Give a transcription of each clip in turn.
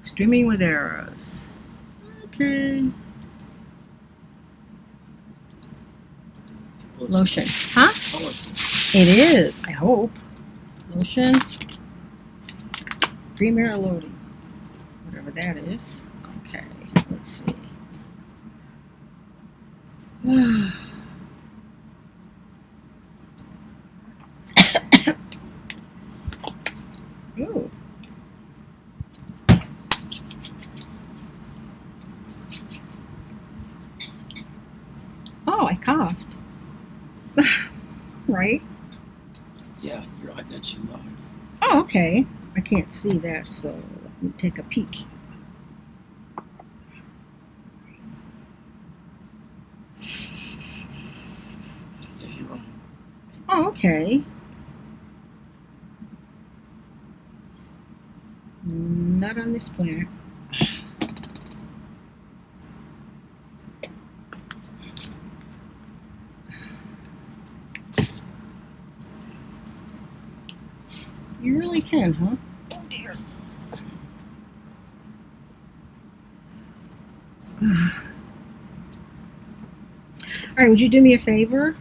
Streaming with arrows. Okay. Lotion. Huh? It is, I hope. Lotion. Premier loading. Whatever that is. Okay, let's see. Ooh. Oh, I coughed. Right? Yeah, you're right. That's you live. Oh, okay. I can't see that, so let me take a peek. Yeah, you're right. Oh, okay. Not on this planet. You really can, huh? Oh dear. All right, would you do me a favor?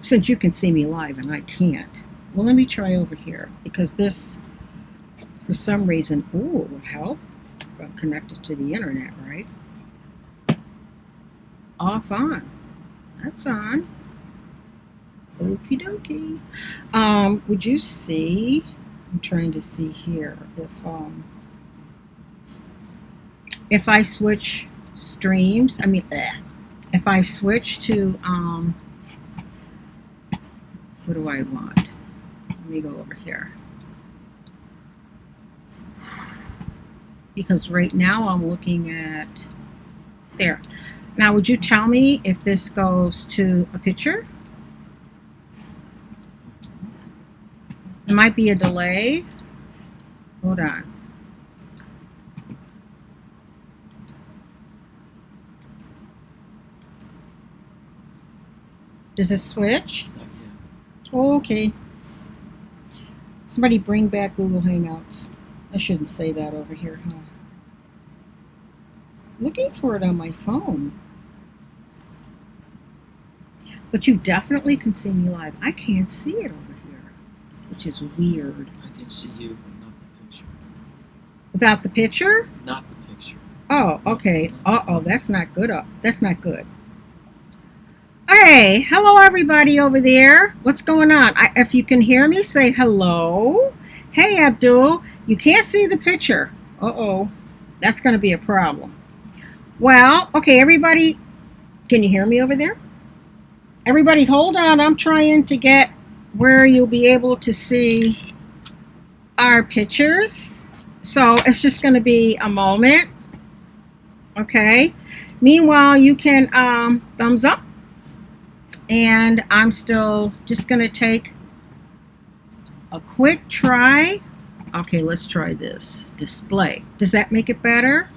Since you can see me live and I can't. Well, let me try over here because this, for some reason, ooh, it would help. I'm connected to the internet, right? Off on. That's on. Okie dokie. Would you see? I'm trying to see here if I switch streams. I mean, if I switch to what do I want? Let me go over here. Because right now I'm looking at there. Now, would you tell me if this goes to a picture? There might be a delay. Hold on. Does it switch? Not yet. Oh, okay. Somebody bring back Google Hangouts. I shouldn't say that over here, huh? Looking for it on my phone. But you definitely can see me live. I can't see it over here, which is weird. I can see you, but not the picture. Without the picture? Not the picture. Oh, okay. Uh-oh, that's not good. That's not good. Hey, hello everybody over there. What's going on? If you can hear me, say hello. Hey, Abdul. You can't see the picture. Uh-oh. That's going to be a problem. Well, okay, everybody. Can you hear me over there? Everybody, hold on. I'm trying to get where you'll be able to see our pictures. So it's just going to be a moment. Okay. Meanwhile, you can thumbs up. And I'm still just going to take a quick try. Okay, let's try this. Display. Does that make it better?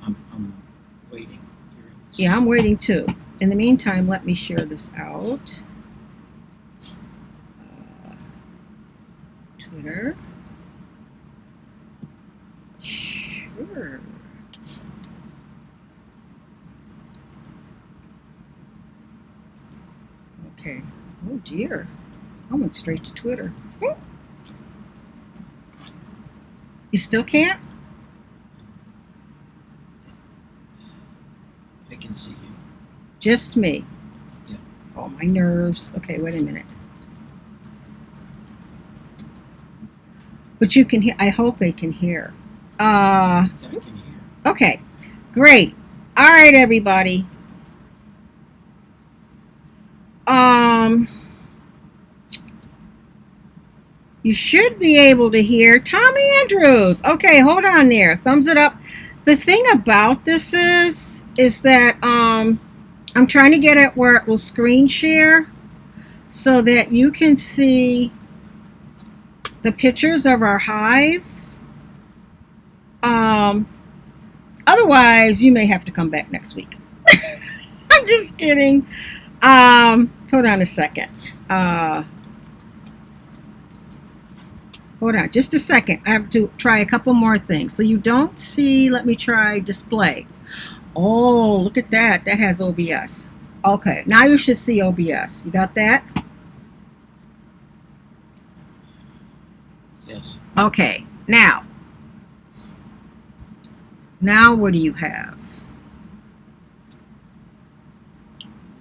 I'm waiting. Yeah, I'm waiting too. In the meantime, let me share this out. Twitter. Sure. Okay. Oh dear. I went straight to Twitter. You still can't? I can see you. Just me? Yeah. Oh, my nerves. Okay, wait a minute. But you can hear. I hope they can hear. Yeah, I can hear. Okay, great. All right, everybody. You should be able to hear Tommy Andrews. Okay, hold on there. Thumbs it up. The thing about this is that I'm trying to get it where it will screen share so that you can see the pictures of our hives. Otherwise, you may have to come back next week. I'm just kidding. Hold on a second. Hold on just a second. I have to try a couple more things. So you don't see, let me try display. Oh, look at that. That has OBS. Okay, now you should see OBS. You got that? Yes. Okay, now what do you have?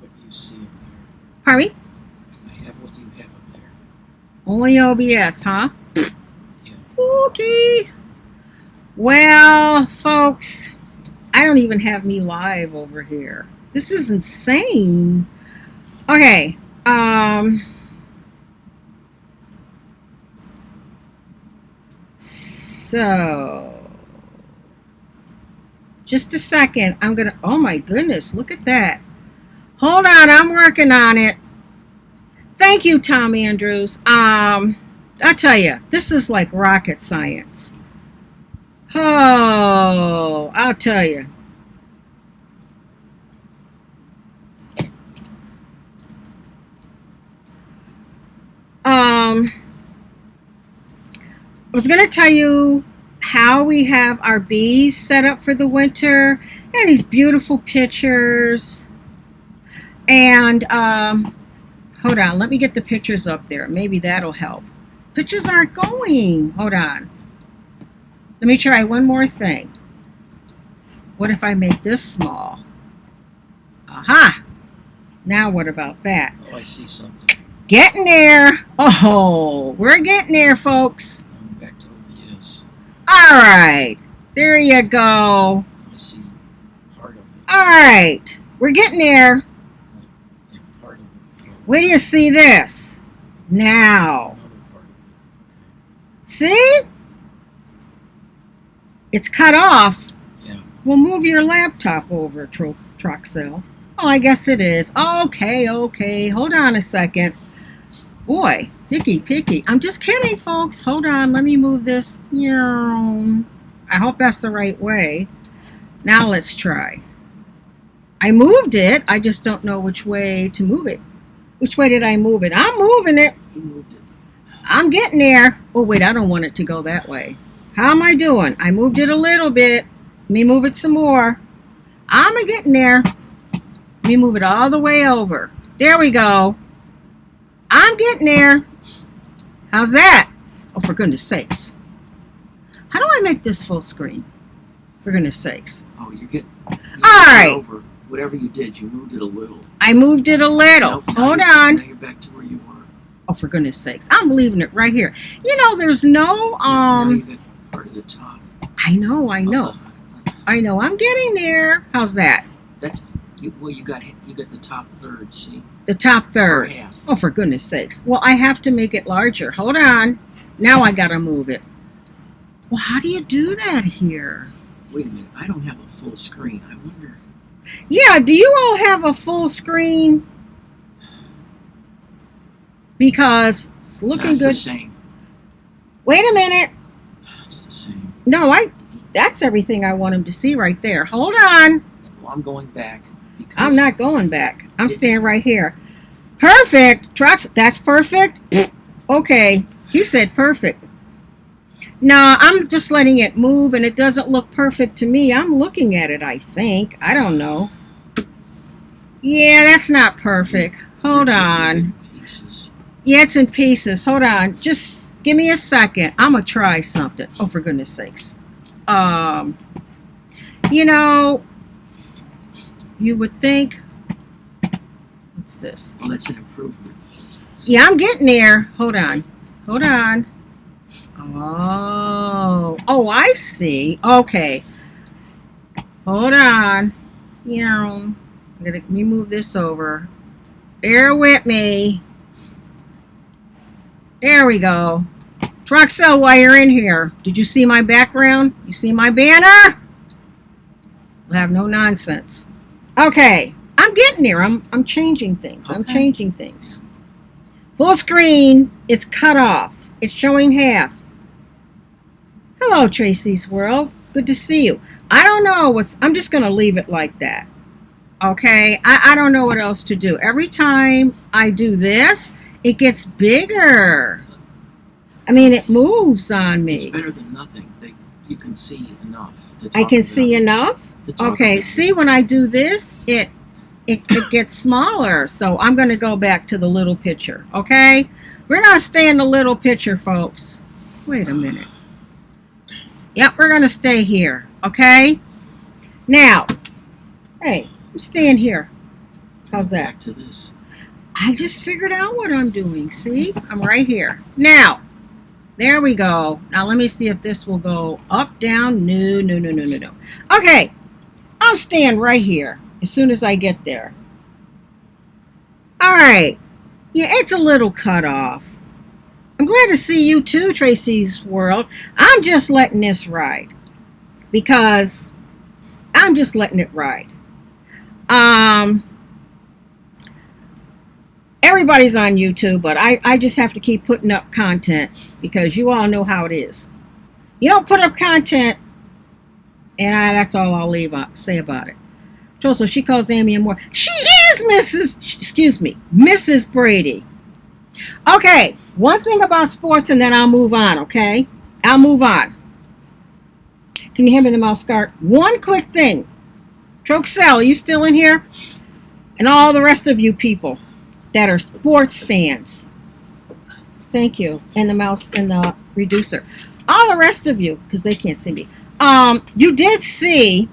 What you see up there. Pardon me? I have what you have up there. Only OBS, huh? Yeah. Okay. Well, folks, I don't even have me live over here. This is insane. Okay. So just a second. I'm gonna, oh my goodness, look at that. Hold on, I'm working on it. Thank you, Tom Andrews. I tell you, this is like rocket science. Oh, I'll tell you. I was going to tell you how we have our bees set up for the winter, and these beautiful pictures. And hold on, let me get the pictures up there. Maybe that'll help. Pictures aren't going. Hold on. Let me try one more thing. What if I make this small? Aha! Now what about that? Oh, I see something. Getting there. Oh, we're getting there, folks. Going back to OBS. All right. There you go. I see part of it. All right. We're getting there. Yeah, part of it. Where do you see this? Now. Another part of it. See? It's cut off. Yeah. We'll move your laptop over, Troxel. Oh, I guess it is. Okay. Hold on a second. Boy, picky. I'm just kidding, folks. Hold on. Let me move this. I hope that's the right way. Now let's try. I moved it. I just don't know which way to move it. Which way did I move it? I'm moving it. You moved it. I'm getting there. Oh, wait, I don't want it to go that way. How am I doing? I moved it a little bit. Let me move it some more. I'm getting there. Let me move it all the way over. There we go. I'm getting there. How's that? Oh, for goodness sakes. How do I make this full screen? For goodness sakes. Oh, you get. All right. Over. Whatever you did, you moved it a little. I moved it a little. Nope, Hold Now on. you're back to where you were. Oh, for goodness sakes. I'm leaving it right here. You know, there's no, Now you get part of the top. I know. of the- I know. I'm getting there. How's that? That's you. Well, you got the top third. See, The top or third. half. Oh, for goodness sakes. Well, I have to make it larger. Hold on. Now I gotta move it. Well, how do you do that here? Wait a minute. I don't have a full screen. I wonder. Yeah, do you all have a full screen? Because it's looking It's good. the same. Wait a minute. It's the same. No, that's everything I want him to see right there. Hold on. Well, I'm going back because I'm not going back. I'm staying right here. Perfect. Trucks, that's perfect. Okay. He said perfect. No, I'm just letting it move and it doesn't look perfect to me. I'm looking at it, I think. I don't know. Yeah, that's not perfect. Hold on. Pieces. Yeah, it's in pieces. Hold on. Just give me a second. I'm going to try something. Oh, for goodness sakes. You know, you would think, what's this? Well, that's an improvement. Yeah, I'm getting there. Hold on. Oh, I see. Okay. Hold on. Let me move this over. Bear with me. There we go. Troxel, while you're in here, did you see my background? You see my banner? We'll have no nonsense. Okay. I'm getting there. I'm changing things. I'm Okay. changing things. Full screen. It's cut off. It's showing half. Hello, Tracy's World. Good to see you. I don't know I'm just going to leave it like that. Okay? I don't know what else to do. Every time I do this, it gets bigger. I mean, it moves on It's me. better than nothing. You can see enough to talk I can about see it. enough. To talk Okay, about see when I do this, it gets smaller. So I'm going to go back to the little picture. Okay, we're going to stay in the little picture, folks. Wait a minute. Yep, we're going to stay here. Okay. Now, hey, I'm staying here. How's that? Back to this. I just figured out what I'm doing. See, I'm right here. Now, there we go. Now let me see if this will go up, down. No, no, no, no, no, no. Okay, I'm staying right here as soon as I get there. All right. Yeah, it's a little cut off. I'm glad to see you too, Tracy's World. I'm just letting this ride because I'm just letting it ride. Everybody's on YouTube, but I just have to keep putting up content because you all know how it is. You don't put up content, and that's all I'll say about it. So she calls Amy and more. She is Mrs. Brady. Okay, one thing about sports, and then I'll move on, okay? I'll move on. Can you hand me the mouse guard? One quick thing. Troxel, are you still in here? And all the rest of you people that are sports fans. Thank you. And the mouse and the reducer. All the rest of you, because they can't see me. You did see,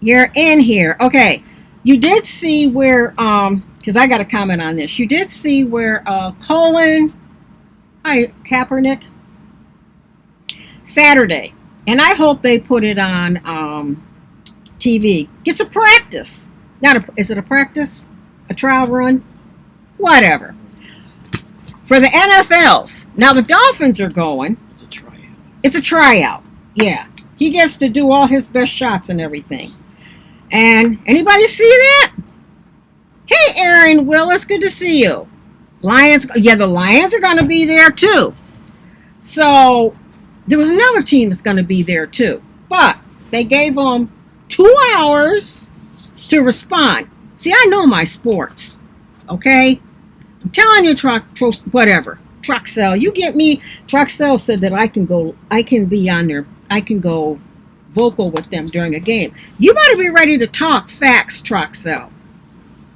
you're in here. Okay. You did see where, because I got a comment on this. You did see where Colin Kaepernick, Saturday. And I hope they put it on TV. Gets a practice. Is it a practice? A trial run? Whatever. For the NFLs. Now the Dolphins are going. It's a tryout. It's a tryout. Yeah. He gets to do all his best shots and everything. And anybody see that? Hey, Aaron Willis, good to see you. Lions. Yeah, the Lions are going to be there too. So there was another team that's going to be there too. But they gave them 2 hours to respond. See, I know my sports, okay? I'm telling you, whatever. Troxel, you get me. Troxel said that I can go vocal with them during a game. You better be ready to talk facts, Troxel.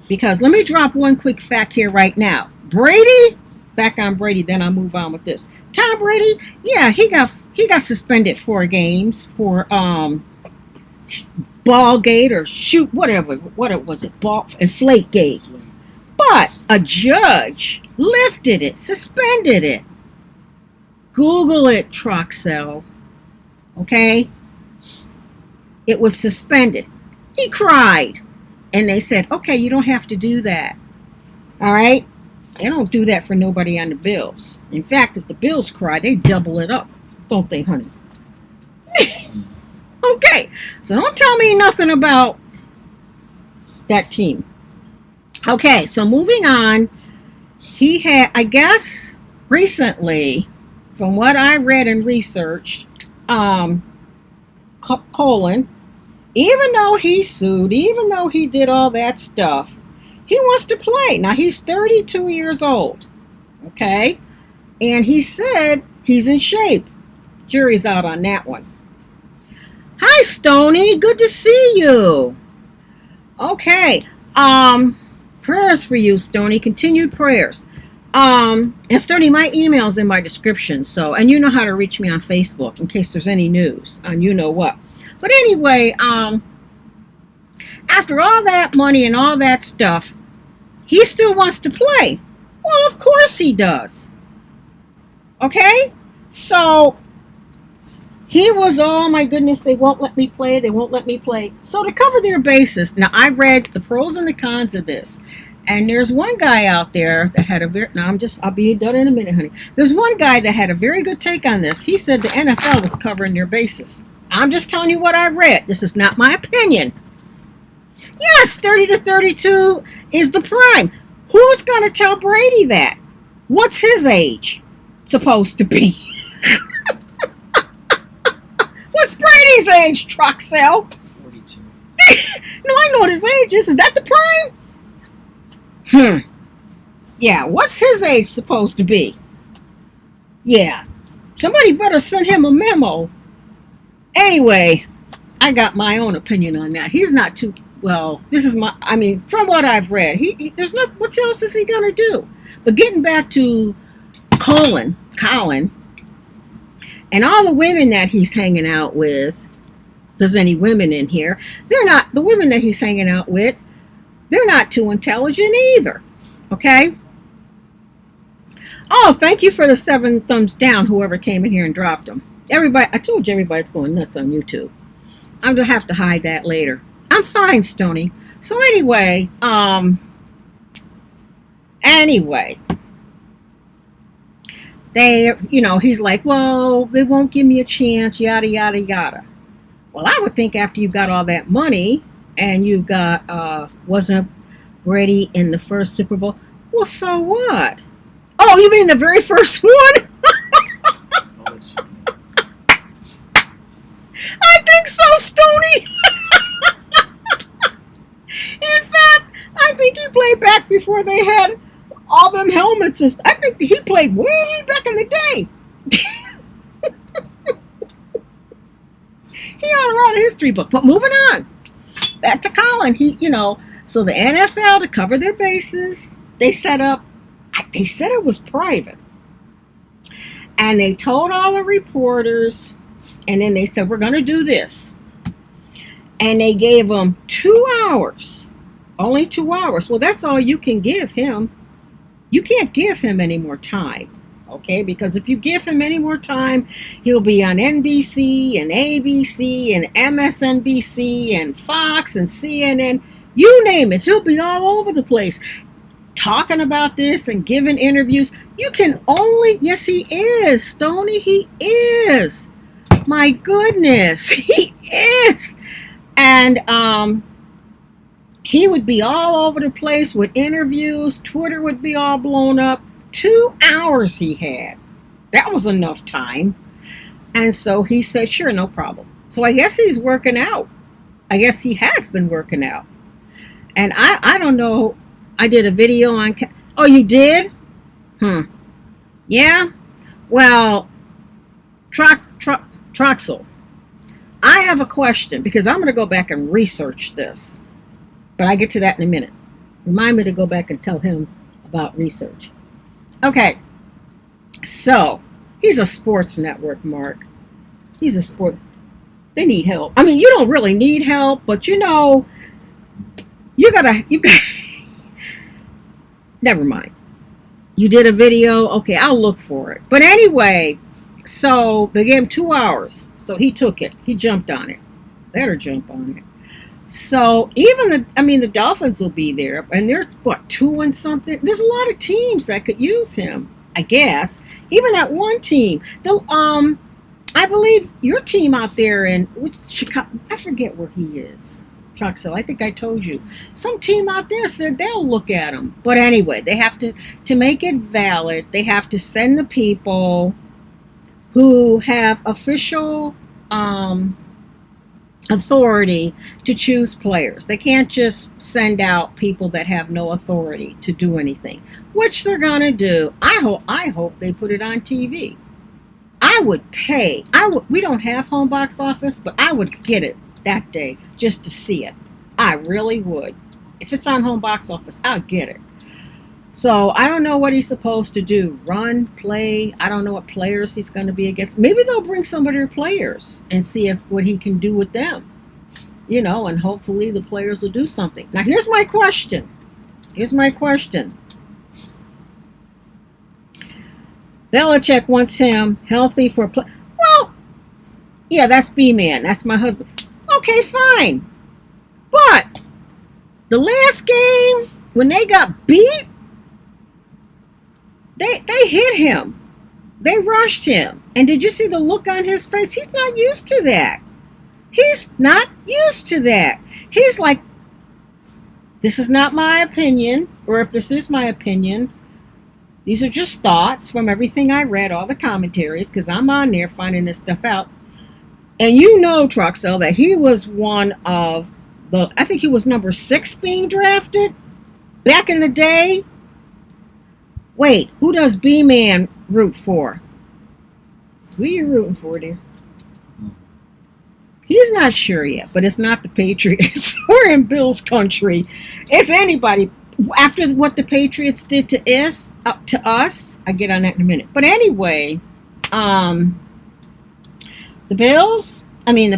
Because let me drop one quick fact here right now. Brady, back on Brady, then I'll move on with this. Tom Brady, yeah, he got suspended 4 games for ball gate or shoot, whatever, what was it, ball, inflate gate. But a judge lifted it, suspended it. Google it, Troxel. Okay? It was suspended. He cried. And they said, okay, you don't have to do that. All right? They don't do that for nobody on the Bills. In fact, if the Bills cry, they double it up. Don't they, honey? Okay, so don't tell me nothing about that team. Okay, so moving on. He had, I guess, recently, from what I read and researched, Colin, even though he sued, even though he did all that stuff, he wants to play. Now, he's 32 years old, okay? And he said he's in shape. Jury's out on that one. Hi, Stony. Good to see you. Okay. Prayers for you, Stony. Continued prayers. And Stony, my email's in my description. So, and you know how to reach me on Facebook in case there's any news on you know what. But anyway, after all that money and all that stuff, he still wants to play. Well, of course he does. Okay? So he was, oh my goodness, they won't let me play. They won't let me play. So to cover their bases, now I read the pros and the cons of this. And there's one guy out there that had a very, I'll be done in a minute, honey. There's one guy that had a very good take on this. He said the NFL was covering their bases. I'm just telling you what I read. This is not my opinion. Yes, 30 to 32 is the prime. Who's going to tell Brady that? What's his age supposed to be? What's Brady's age, Troxel? 42. No, I know what his age is. Is that the prime? Yeah, what's his age supposed to be? Yeah, somebody better send him a memo. Anyway, I got my own opinion on that. He's not too well. This is my. I mean, from what I've read, there's nothing. What else is he gonna do? But getting back to Colin, and all the women that he's hanging out with. If there's any women in here? They're not the women that he's hanging out with. They're not too intelligent either. Okay. Oh, thank you for the 7 thumbs down. Whoever came in here and dropped them. Everybody, I told you everybody's going nuts on YouTube. I'm gonna have to hide that later. I'm fine, Stony. So anyway, he's like, well, they won't give me a chance, yada yada yada. Well, I would think after you got all that money and you got wasn't Brady in the first Super Bowl. Well, so what? Oh, you mean the very first one? Oh, it's I think so, Stony. In fact, I think he played back before they had all them helmets. I think he played way back in the day. He ought to write a history book. But moving on, back to Colin. So the NFL, to cover their bases, they set up. They said it was private, and they told all the reporters, and then they said, we're going to do this. And they gave him 2 hours, only 2 hours. Well, that's all you can give him. You can't give him any more time, okay? Because if you give him any more time, he'll be on NBC and ABC and MSNBC and Fox and CNN. You name it. He'll be all over the place talking about this and giving interviews. You can only, yes, he is, Stoney, he is. My goodness, he is. And he would be all over the place with interviews. Twitter would be all blown up. 2 hours he had. That was enough time. And so he said, sure, no problem. So I guess he's working out. I guess he has been working out. And I don't know. I did a video on... Oh, you did? Yeah? Well, Troxel, I have a question because I'm going to go back and research this. But I get to that in a minute. Remind me to go back and tell him about research. Okay. So, he's a sports network, Mark. He's a sport. They need help. I mean, you don't really need help, but you got never mind. You did a video. Okay, I'll look for it. But anyway, so they gave him 2 hours. So he took it. He jumped on it. Better jump on it. So even the Dolphins will be there, and they're 2 and something. There's a lot of teams that could use him, I guess. Even that one team, I believe your team out there in Chicago. I forget where he is. Troxel, I think I told you. Some team out there said they'll look at him. But anyway, they have to make it valid. They have to send the people who have official authority to choose players. They can't just send out people that have no authority to do anything, which they're gonna do. I hope they put it on TV. I would pay. We don't have home box office, but I would get it that day just to see it. I really would. If it's on home box office, I'll get it. So I don't know what he's supposed to do. Run, play. I don't know what players he's going to be against. Maybe they'll bring some of their players and see what he can do with them. And hopefully the players will do something. Now here's my question. Belichick wants him healthy for play. Well, yeah, that's B-Man. That's my husband. Okay, fine. But the last game, when they got beat, they hit him. They rushed him. And did you see the look on his face? He's not used to that. He's not used to that. He's like, this is not my opinion. Or if this is my opinion, these are just thoughts from everything I read, all the commentaries, because I'm on there finding this stuff out. And Truxell, that he was one of I think he was number 6 being drafted back in the day. Wait, who does B-Man root for? Who are you rooting for, dear? He's not sure yet, but it's not the Patriots. We're in Bill's country. It's anybody. After what the Patriots did to us, I get on that in a minute. But anyway, the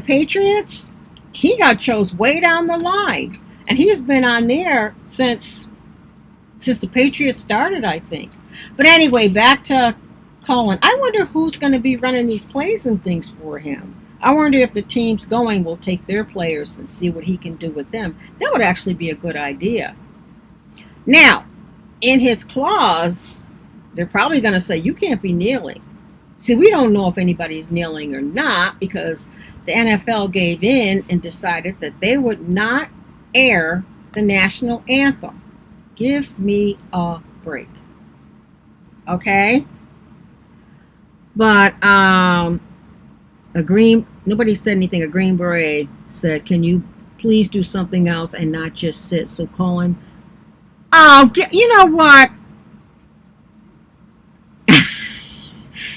Patriots, he got chose way down the line. And he's been on there since the Patriots started, I think. But anyway, back to Colin. I wonder who's going to be running these plays and things for him. I wonder if the teams going will take their players and see what he can do with them. That would actually be a good idea. Now, in his clause, they're probably going to say, you can't be kneeling. See, we don't know if anybody's kneeling or not because the NFL gave in and decided that they would not air the national anthem. Give me a break. Okay? But, nobody said anything. A Green Beret said, can you please do something else and not just sit? So Colin, you know what?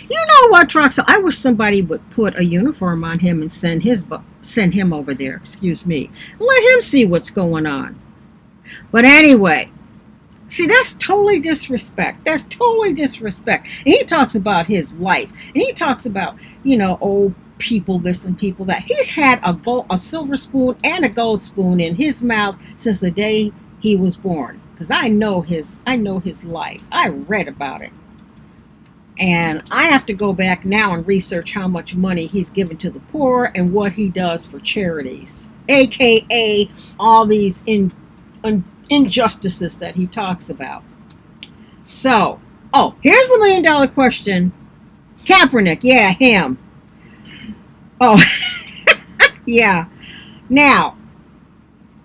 You know what, Troxel? I wish somebody would put a uniform on him and send him over there, excuse me. Let him see what's going on. But anyway, see, that's totally disrespect. That's totally disrespect. And he talks about his life. And he talks about, old people this and people that. He's had a silver spoon and a gold spoon in his mouth since the day he was born. Because I know his life. I read about it. And I have to go back now and research how much money he's given to the poor and what he does for charities. AKA all these injustices that he talks about. So, here's the $1 million question. Kaepernick, yeah, him. Oh, yeah. Now,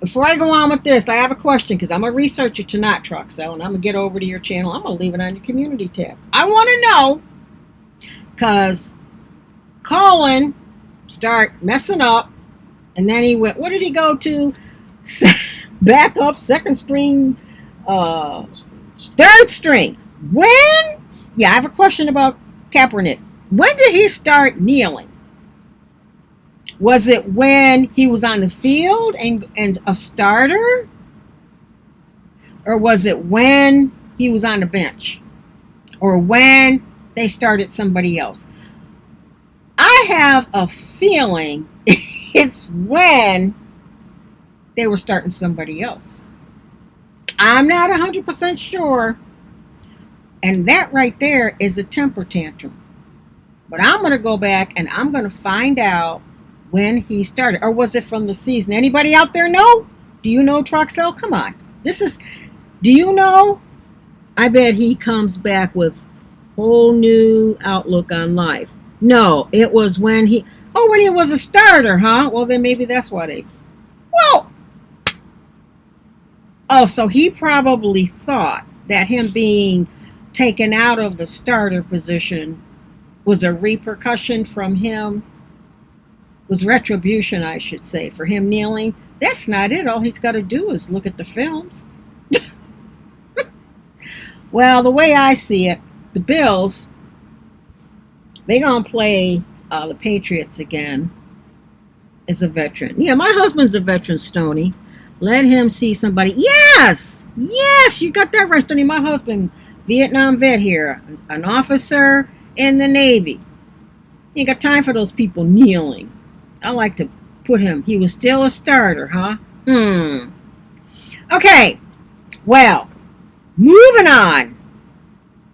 before I go on with this, I have a question because I'm a researcher tonight, Troxel, and I'm going to get over to your channel. I'm going to leave it on your community tab. I want to know because Colin started messing up, and then he went, what did he go to? Back up, second string, third string. I have a question about Kaepernick. When did he start kneeling? Was it when he was on the field and a starter? Or was it when he was on the bench? Or when they started somebody else? I have a feeling it's when they were starting somebody else. I'm not 100% sure. And that right there is a temper tantrum. But I'm going to go back and I'm going to find out when he started. Or was it from the season? Anybody out there know? Do you know, Troxel? Come on. Do you know? I bet he comes back with whole new outlook on life. No, it was when he was a starter, huh? Well, then maybe that's why so he probably thought that him being taken out of the starter position was a repercussion from him, was retribution, I should say, for him kneeling. That's not it. All he's got to do is look at the films. Well, the way I see it, the Bills, they're going to play the Patriots again as a veteran. Yeah, my husband's a veteran, Stoney. Let him see somebody. Yes, you got that right, Stoney. My husband, Vietnam vet here, an officer in the Navy. Ain't got time for those people kneeling. I like to put him. He was still a starter, huh? Okay, well, moving on.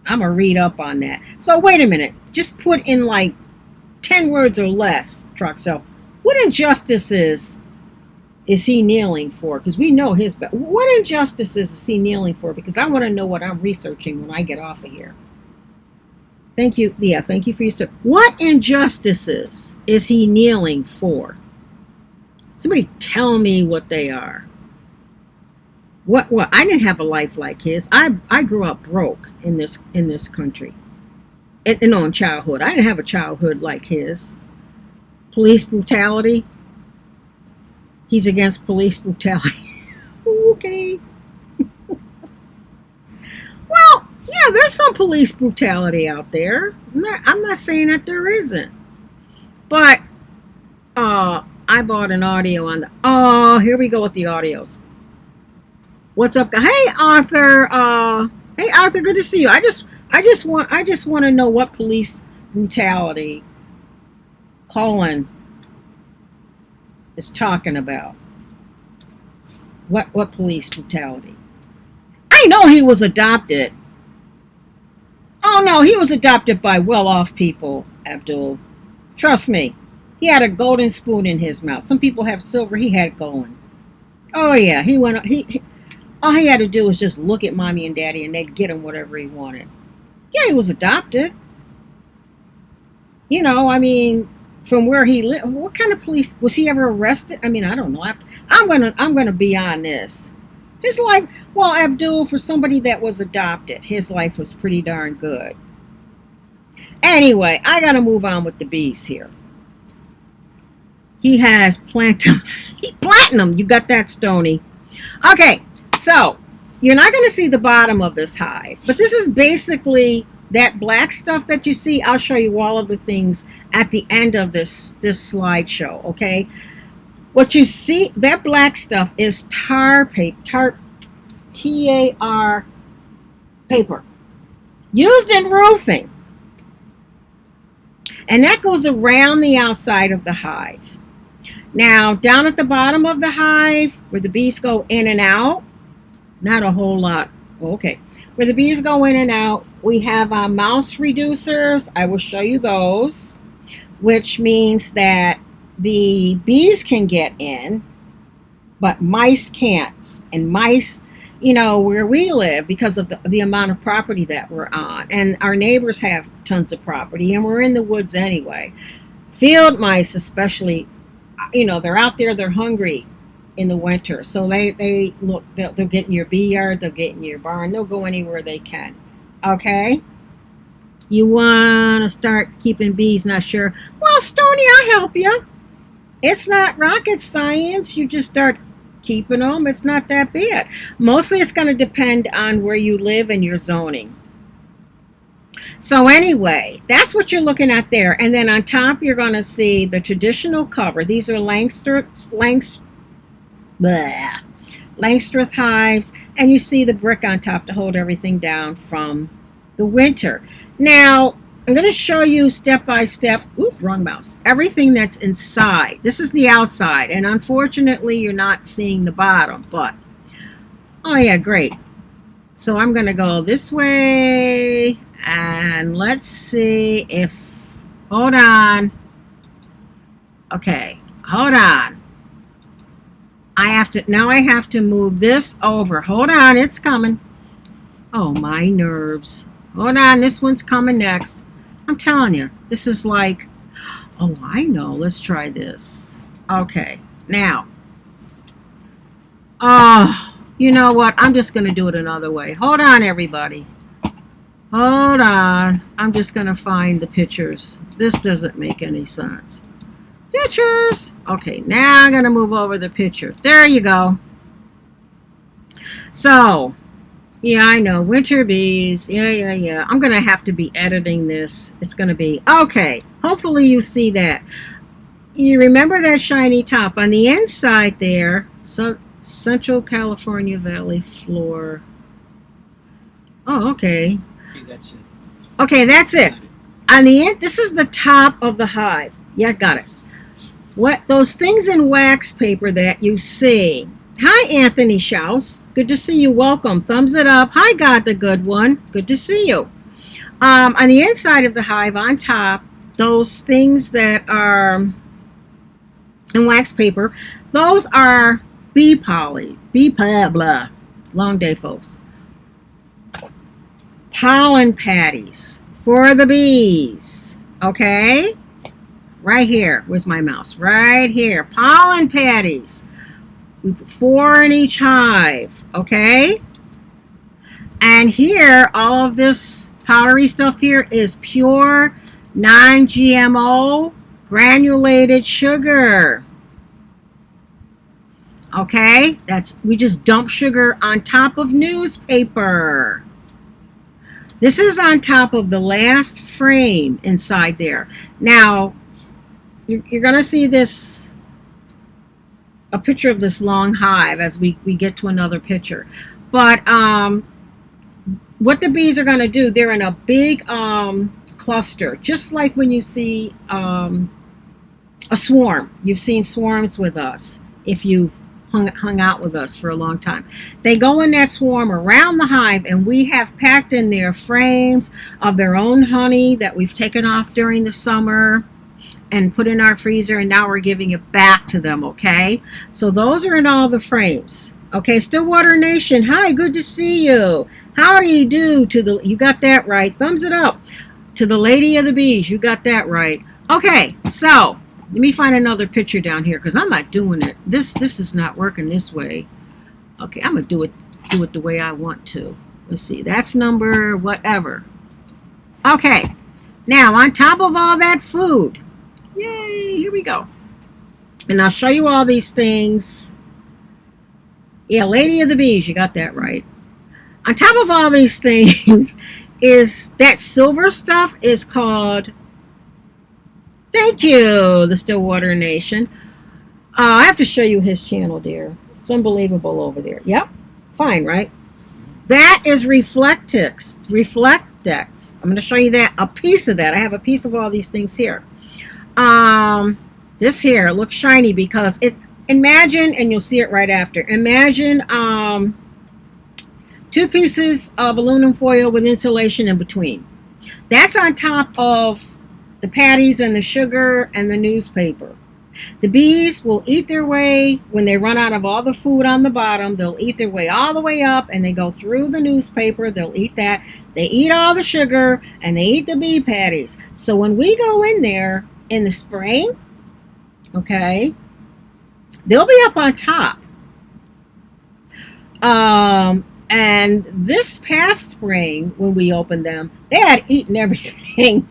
I'm going to read up on that. So wait a minute. Just put in like 10 words or less, Troxel. What injustices is he kneeling for? Because we know what injustices is he kneeling for? Because I want to know what I'm researching when I get off of here. Thank you. Yeah, thank you for your service. What injustices is he kneeling for? Somebody tell me what they are. What? I didn't have a life like his. I grew up broke in this country. In childhood. I didn't have a childhood like his. Police brutality. He's against police brutality. Okay. Well, Yeah, there's some police brutality out there. I'm not saying that there isn't. But I bought an audio on the. Oh, here we go with the audios. What's up, guys? Hey, Arthur. Hey, Arthur. Good to see you. I just want to know what police brutality Colin is talking about. What police brutality? I know he was adopted. Oh no, he was adopted by well-off people, Abdul. Trust me. He had a golden spoon in his mouth. Some people have silver. He had golden. Oh yeah, he went. He all he had to do was just look at mommy and daddy, and they'd get him whatever he wanted. Yeah, he was adopted. You know, I mean, from where he lived. What kind of police was he ever arrested? I mean, I don't know. I'm gonna be on this. His life, well, Abdul, for somebody that was adopted, his life was pretty darn good. Anyway, I gotta move on with the bees here. He has platinum. You got that, Stony. Okay, so you're not going to see the bottom of this hive, but this is basically that black stuff that you see. I'll show you all of the things at the end of this slideshow. Okay, what you see, that black stuff is tar paper, TAR paper, used in roofing, and that goes around the outside of the hive. Now, down at the bottom of the hive, where the bees go in and out, not a whole lot. Okay. Where the bees go in and out, we have mouse reducers. I will show you those, which means that the bees can get in, but mice can't. And mice, you know, where we live, because of the amount of property that we're on, and our neighbors have tons of property, and we're in the woods anyway. Field mice especially, you know, they're out there, they're hungry in the winter. So they look, they'll get in your bee yard, they'll get in your barn, they'll go anywhere they can. Okay? You want to start keeping bees, not sure? Well, Stony, I'll help you. It's not rocket science. You just start keeping them. It's not that bad. Mostly it's going to depend on where you live and your zoning. So anyway, that's what you're looking at there. And then on top, you're going to see the traditional cover. These are Langstroth hives. And you see the brick on top to hold everything down from the winter. Now, I'm going to show you step by step. Oop, wrong mouse. Everything that's inside. This is the outside. And unfortunately, you're not seeing the bottom. But, oh yeah, great. So I'm going to go this way. And let's see if, hold on. Okay, hold on. I have to move this over. Hold on, it's coming. Oh, my nerves. Hold on, this one's coming next. I'm telling you, this is like, oh, I know. Let's try this. Okay, now. Oh, you know what? I'm just going to do it another way. Hold on, everybody. Hold on. I'm just going to find the pictures. This doesn't make any sense. Pictures. Okay, now I'm going to move over the picture. There you go. So, yeah, I know. Winter bees. Yeah. I'm going to have to be editing this. It's going to be, okay. Hopefully you see that. You remember that shiny top on the inside there. So, Central California Valley floor. Oh, okay. Okay, that's it. Okay, that's it. On the end, this is the top of the hive. Yeah, got it. What those things in wax paper that you see. Hi, Anthony Schaus. Good to see you. Welcome. Thumbs it up. Hi, God the Good One. Good to see you. On the inside of the hive, on top, those things that are in wax paper, those are bee pollen. Blah. Long day, folks. Pollen patties for the bees. Okay? Right here. Where's my mouse? Right here. Pollen patties. We put 4 in each hive. Okay? And here, all of this powdery stuff here is pure, non-GMO, granulated sugar. Okay? We just dump sugar on top of newspaper. This is on top of the last frame inside there. Now, you're going to see this, a picture of this long hive as we get to another picture. But what the bees are going to do, they're in a big cluster, just like when you see a swarm. You've seen swarms with us if you've hung out with us for a long time. They go in that swarm around the hive, and we have packed in their frames of their own honey that we've taken off during the summer and put in our freezer, and now we're giving it back to them. Okay, so those are in all the frames. Okay, Stillwater Nation, hi, good to see you. How do you do to the, you got that right, thumbs it up. To the Lady of the Bees, you got that right. Okay, so let me find another picture down here because I'm not doing it. This is not working this way. Okay, I'm gonna do it the way I want to. Let's see, that's number whatever. Okay, now on top of all that food, yay, here we go. And I'll show you all these things. Yeah, Lady of the Bees, you got that right. On top of all these things is that silver stuff is called, thank you, the Stillwater Nation. I have to show you his channel, dear. It's unbelievable over there. Yep, fine, right? That is Reflectix. Reflectix. I'm going to show you that, a piece of that. I have a piece of all these things here. This here looks shiny because it, imagine, and you'll see it right after, imagine 2 pieces of aluminum foil with insulation in between. That's on top of the patties and the sugar and the newspaper. The bees will eat their way, when they run out of all the food on the bottom, they'll eat their way all the way up, and they go through the newspaper, they'll eat that, they eat all the sugar, and they eat the bee patties. So when we go in there in the spring, okay, they'll be up on top. And this past spring, when we opened them, they had eaten everything.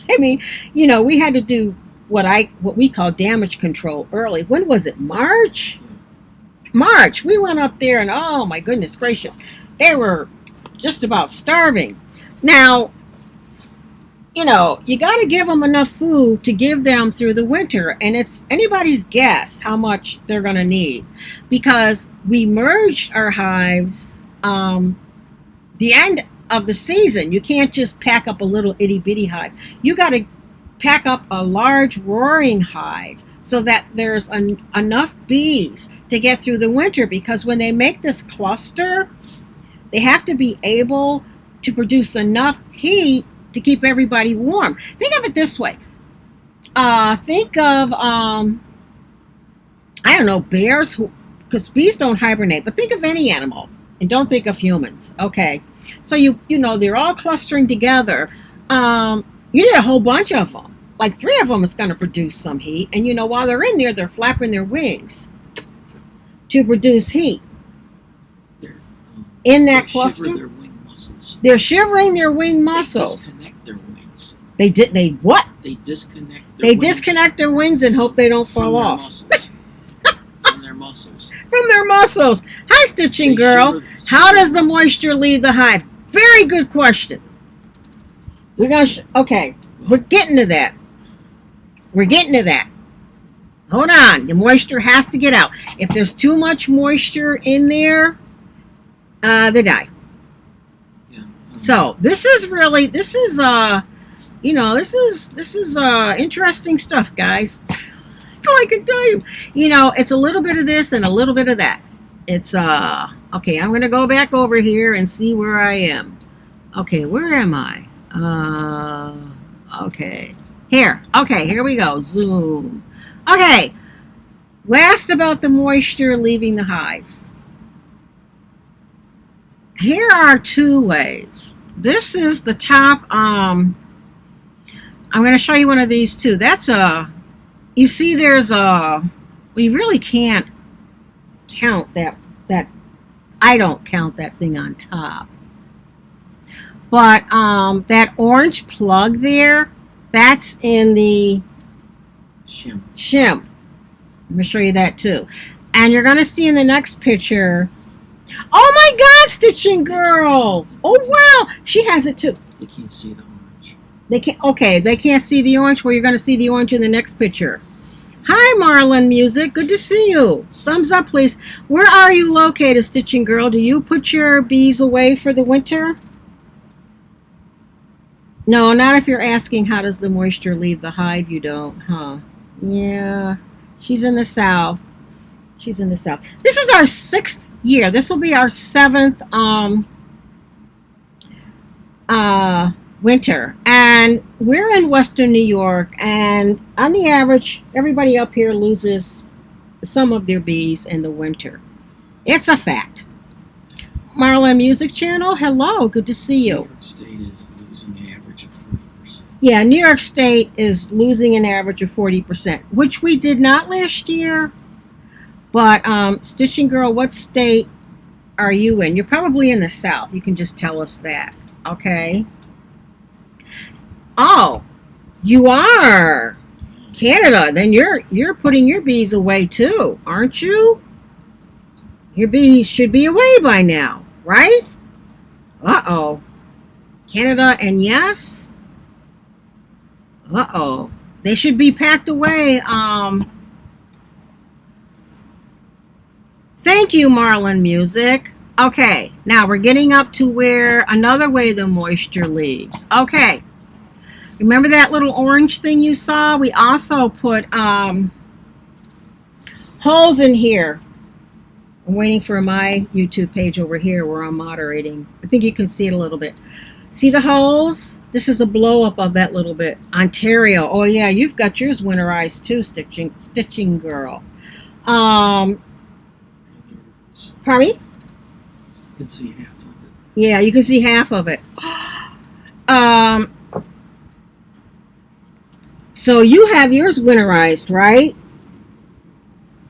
I mean, you know, we had to do what we call damage control early. When was it? March? March. We went up there, and oh my goodness gracious, they were just about starving. Now, you know, you got to give them enough food to give them through the winter, and it's anybody's guess how much they're going to need, because we merged our hives the end of the season. You can't just pack up a little itty bitty hive. You got to pack up a large roaring hive so that there's enough bees to get through the winter, because when they make this cluster, they have to be able to produce enough heat to keep everybody warm. Think of it this way. Think of I don't know, bears, who, because bees don't hibernate, but think of any animal and don't think of humans. Okay, so you know, they're all clustering together. You need a whole bunch of them. Like 3 of them is going to produce some heat, and you know, while they're in there, they're flapping their wings to produce heat. In that cluster, shiver their wing muscles. They're shivering their wing muscles. They disconnect their wings. They what? They disconnect their They wings disconnect their wings and hope they don't fall off. From their muscles. From their muscles. Hi, Stitching They Girl. shiver How does the moisture leave the hive? Very good question. We're gonna okay. We're getting to that. We're getting to that. Hold on. The moisture has to get out. If there's too much moisture in there, they die. Yeah. So this is you know, this is interesting stuff, guys. That's all I can tell you. You know, it's a little bit of this and a little bit of that. It's okay, I'm gonna go back over here and see where I am. Okay, where am I? Okay. Here. Okay, here we go. Zoom. Okay. Last about the moisture leaving the hive. Here are 2 ways. This is the top. I'm going to show you one of these too. That's you see there's we really can't count that I don't count that thing on top. But that orange plug there, that's in the shim. Let me show you that too. And you're going to see in the next picture Oh my God, Stitching Girl! Oh wow, she has it too. You can't see the orange. They can't. Okay, they can't see the orange. Well, you're going to see the orange in the next picture. Hi, Marlin Music. Good to see you. Thumbs up, please. Where are you located, Stitching Girl? Do you put your bees away for the winter? No, not if you're asking how does the moisture leave the hive. You don't, huh? Yeah, she's in the south. She's in the south. This is our 6th year. This will be our 7th winter, and we're in Western New York. And on the average, everybody up here loses some of their bees in the winter. It's a fact. Marlin Music Channel, hello. Good to see you. New York State is losing an average of 40%. Yeah, New York State is losing an average of 40%, which we did not last year. But Stitching Girl, what state are you in? You're probably in the South. You can just tell us that. Okay. Oh, you are Canada. Then you're putting your bees away too, aren't you? Your bees should be away by now, right? Uh-oh. Canada, and yes. Uh-oh. They should be packed away. Thank you, Marlin Music. Okay, now we're getting up to where another way the moisture leaves. Okay, remember that little orange thing you saw? We also put holes in here. I'm waiting for my YouTube page over here where I'm moderating. I think you can see it a little bit. See the holes? This is a blow up of that little bit. Ontario. Oh yeah, you've got yours winterized too, Stitching Girl. Pardon me? You can see half of it. Yeah, you can see half of it. So you have yours winterized, right?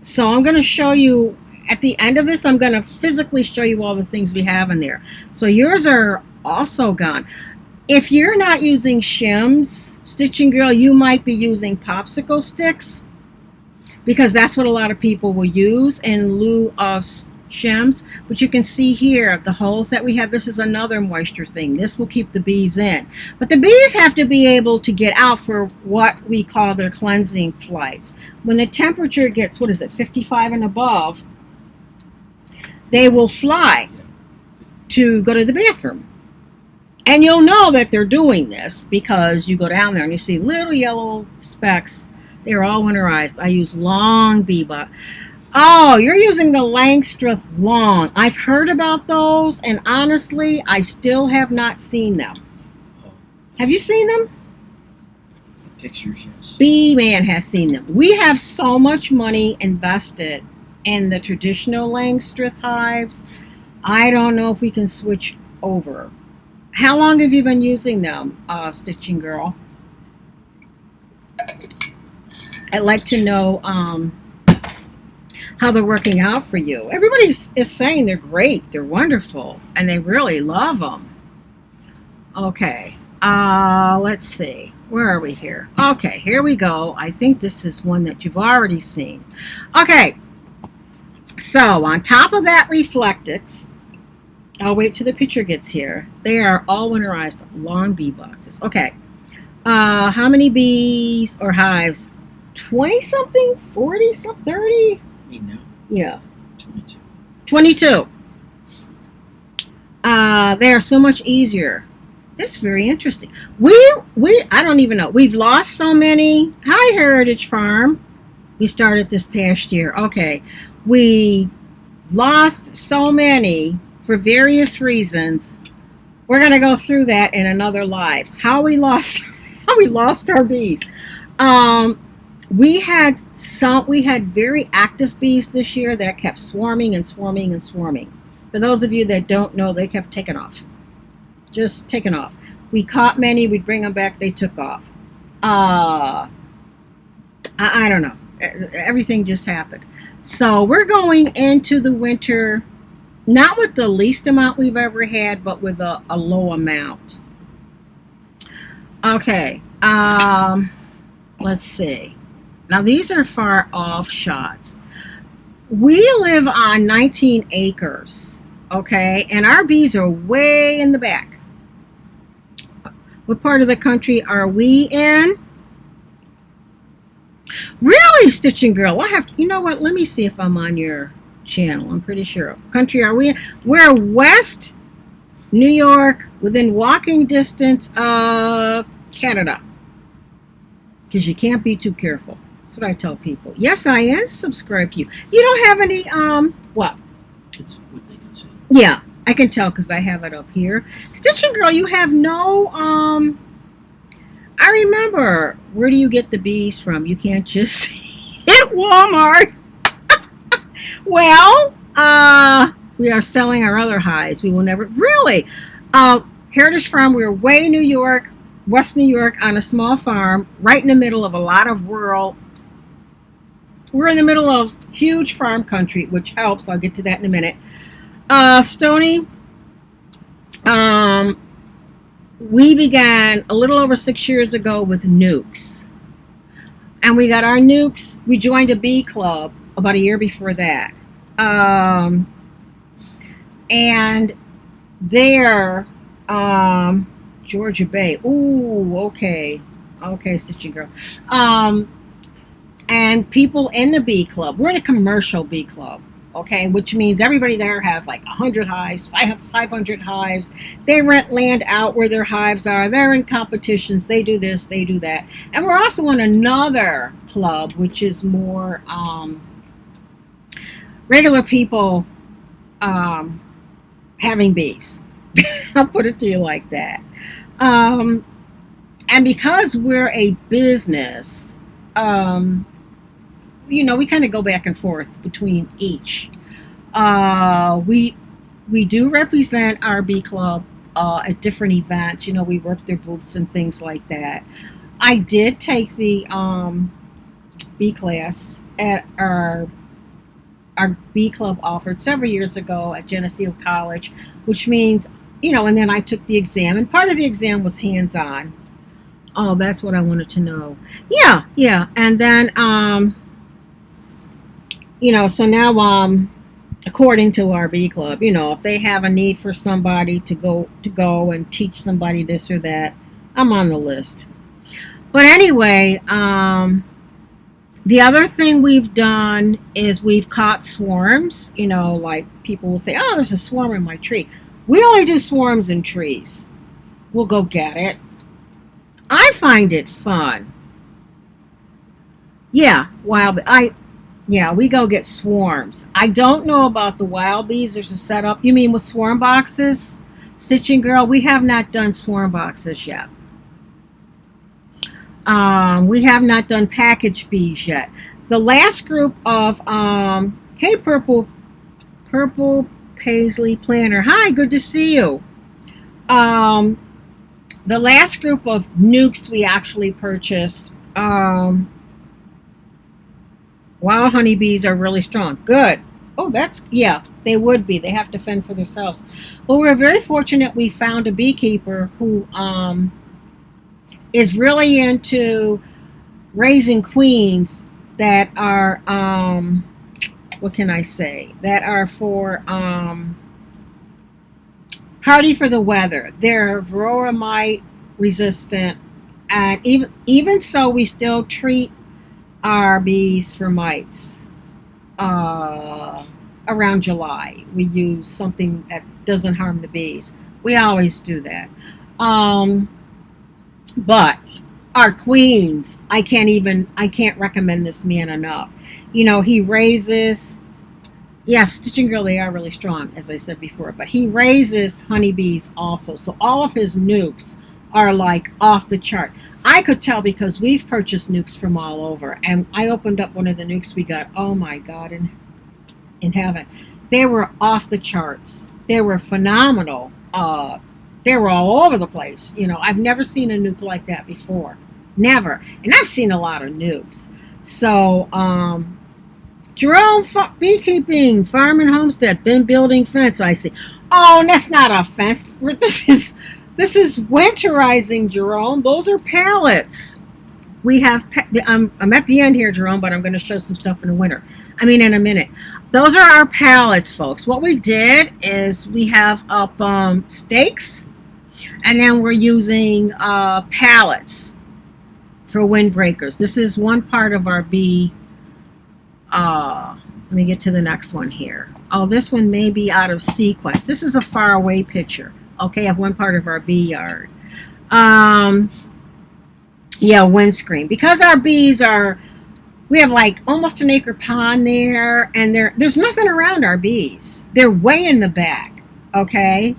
So I'm going to show you, at the end of this, I'm going to physically show you all the things we have in there. So yours are also gone. If you're not using shims, Stitching Girl, you might be using popsicle sticks, because that's what a lot of people will use in lieu of shims. But you can see here the holes that we have. This is another moisture thing. This will keep the bees in, but the bees have to be able to get out for what we call their cleansing flights. When the temperature gets, what is it, 55 and above, they will fly to go to the bathroom. And you'll know that they're doing this because you go down there and you see little yellow specks. They're all winterized. I use long bee box. Oh, you're using the Langstreth long. I've heard about those, and honestly, I still have not seen them. Oh, Have you seen them? the pictures, yes. Bee Man has seen them. We have so much money invested in the traditional Langstreth hives. I don't know if we can switch over. How long have you been using them, Stitching Girl? I'd like to know how they're working out for you. Everybody is saying they're great, they're wonderful, and they really love them. Okay, let's see. Where are we here? Okay, here we go. I think this is one that you've already seen. Okay, so on top of that Reflectix, I'll wait till the picture gets here. They are all winterized long bee boxes. Okay, how many bees or hives? 20 something, 40 something, 30? Me now? Yeah. 22. 22. They are so much easier. That's very interesting. I don't even know. We've lost so many. Hi, Heritage Farm. We started this past year. Okay. We lost so many for various reasons. We're going to go through that in another live. How we lost our bees. We had very active bees this year that kept swarming and swarming and swarming. For those of you that don't know, they kept taking off. Just taking off. We caught many, we'd bring them back, they took off. I don't know. Everything just happened. So we're going into the winter, not with the least amount we've ever had, but with a low amount. Okay. Let's see. Now these are far off shots. We live on 19 acres. Okay, and our bees are way in the back. What part of the country are we in? Really, Stitching Girl? I have. You know what? Let me see if I'm on your channel. I'm pretty sure. Country are we in? We're West New York, within walking distance of Canada. Because you can't be too careful. That's what I tell people. Yes, I am subscribed to you. You don't have any, what? It's what they can see. Yeah, I can tell because I have it up here. Stitching Girl, you have no, I remember, where do you get the bees from? You can't just hit Walmart. Well, we are selling our other hives. We will never, really. Heritage Farm, we're way New York, West New York, on a small farm, right in the middle of a lot of rural. We're in the middle of huge farm country, which helps. I'll get to that in a minute. Stony, we began a little over 6 years ago with nukes. And we got our nukes. We joined a bee club about a year before that. And there, Georgia Bay. Ooh, okay. Okay, Stitching Girl. And people in the bee club, we're in a commercial bee club, okay, which means everybody there has like 100 hives, 500 hives. They rent land out where their hives are. They're in competitions. They do this, they do that. And we're also in another club, which is more regular people having bees. I'll put it to you like that. And because we're a business, we kind of go back and forth between each. We do represent our bee club at different events. We work their booths and things like that. I did take the bee class at our bee club offered several years ago at Geneseo College, which means, and then I took the exam, and part of the exam was hands-on. Oh, that's what I wanted to know. Yeah. And then, so now, according to our bee club, if they have a need for somebody to go and teach somebody this or that, I'm on the list. But anyway, the other thing we've done is we've caught swarms. Like people will say, oh, there's a swarm in my tree. We only do swarms in trees. We'll go get it. I find it fun. Yeah, we go get swarms. I don't know about the wild bees. There's a setup. You mean with swarm boxes? Stitching Girl, we have not done swarm boxes yet. We have not done package bees yet. The last group of, hey, Purple Paisley Planner. Hi, good to see you. The last group of nukes we actually purchased, wild honeybees are really strong. Good. Oh, they would be. They have to fend for themselves. Well, we're very fortunate we found a beekeeper who is really into raising queens that are, what can I say, that are for hardy for the weather. They're varroa mite resistant, and even so, we still treat our bees for mites. Around July, we use something that doesn't harm the bees. We always do that. But our queens, I can't recommend this man enough. He raises, yes, Stitching Girl, they are really strong, as I said before, but he raises honeybees also. So all of his nukes are like off the chart. I could tell because we've purchased nukes from all over, and I opened up one of the nukes we got. Oh my God, in heaven. They were off the charts. They were phenomenal. They were all over the place. I've never seen a nuke like that before. Never. And I've seen a lot of nukes. So, Jerome, beekeeping, farm and homestead, been building fence, I see. Oh, that's not a fence. This is winterizing, Jerome. Those are pallets. We have, I'm at the end here, Jerome, but I'm going to show some stuff in the winter. I mean, in a minute. Those are our pallets, folks. What we did is we have up stakes, and then we're using pallets for windbreakers. This is one part of our bee. Let me get to the next one here. Oh, this one may be out of sequence. This is a far away picture, okay, of one part of our bee yard. Yeah, windscreen. Because our bees are, we have like almost an acre pond there, and there's nothing around our bees. They're way in the back, okay?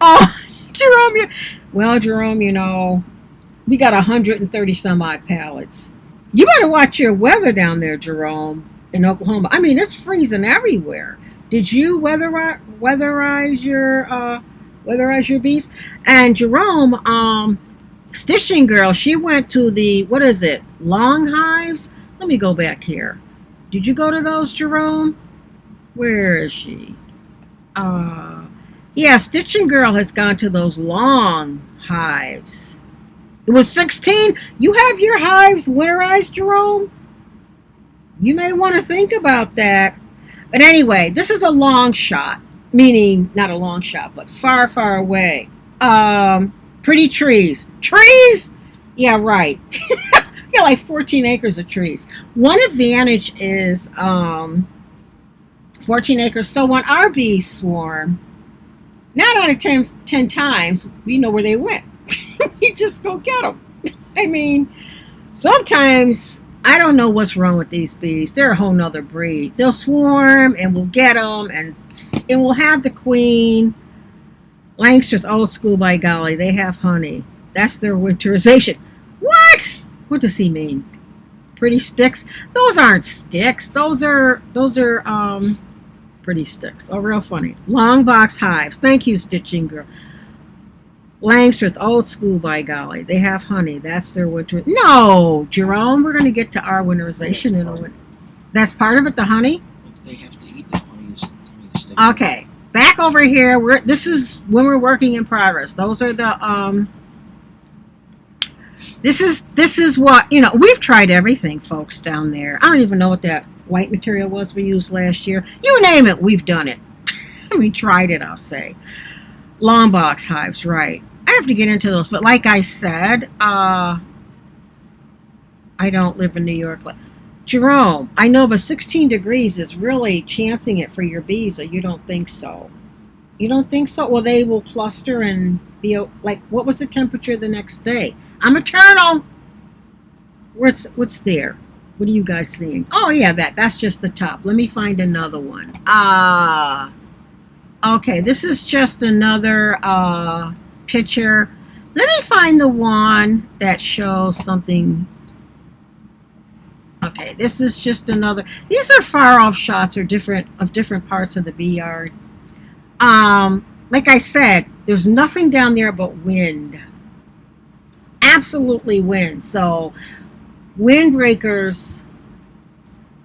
Oh, Jerome, Jerome, we got 130 some odd pallets. You better watch your weather down there, Jerome, in Oklahoma. I mean, it's freezing everywhere. Did you weatherize your bees? And Jerome, Stitching Girl, she went to the, what is it, long hives? Let me go back here. Did you go to those, Jerome? Where is she? Yeah, Stitching Girl has gone to those long hives. It was 16. You have your hives winterized, Jerome? You may want to think about that. But anyway, this is a long shot, meaning not a long shot, but far, far away. Pretty trees. Trees? Yeah, right. Got like 14 acres of trees. One advantage is 14 acres. So when our bees swarm, 9 out of 10 times, we know where they went. We just go get them. I mean, sometimes I don't know what's wrong with these bees. They're a whole nother breed. They'll swarm and we'll get them, and we'll have the queen. Langstroth, old school, by golly, they have honey. That's their winterization. What? What does he mean? Pretty sticks? Those aren't sticks. Those are pretty sticks. Oh, real funny. Long box hives. Thank you, Stitching Girl. Langstroth, old school, by golly, they have honey. That's their winter. No, Jerome, we're going to get to our winterization in a minute. That's part of it, the honey? They have to eat the honey to stay. Okay, back over here. This is when we're working in progress. Those are the This is what we've tried everything, folks, down there. I don't even know what that white material was we used last year. You name it, we've done it. We tried it, I'll say. Long box hives, right. I have to get into those, but like I said, I don't live in New York. Jerome, I know, but 16 degrees is really chancing it for your bees, or you don't think so? You don't think so? Well, they will cluster and be like, what was the temperature the next day? I'm eternal. What's there? What are you guys seeing? Oh yeah, that's just the top. Let me find another one. Okay, this is just another picture. Let me find the one that shows something. Okay, this is just another. These are far off shots or different parts of the bee yard. Like I said, there's nothing down there but wind. Absolutely wind. So windbreakers,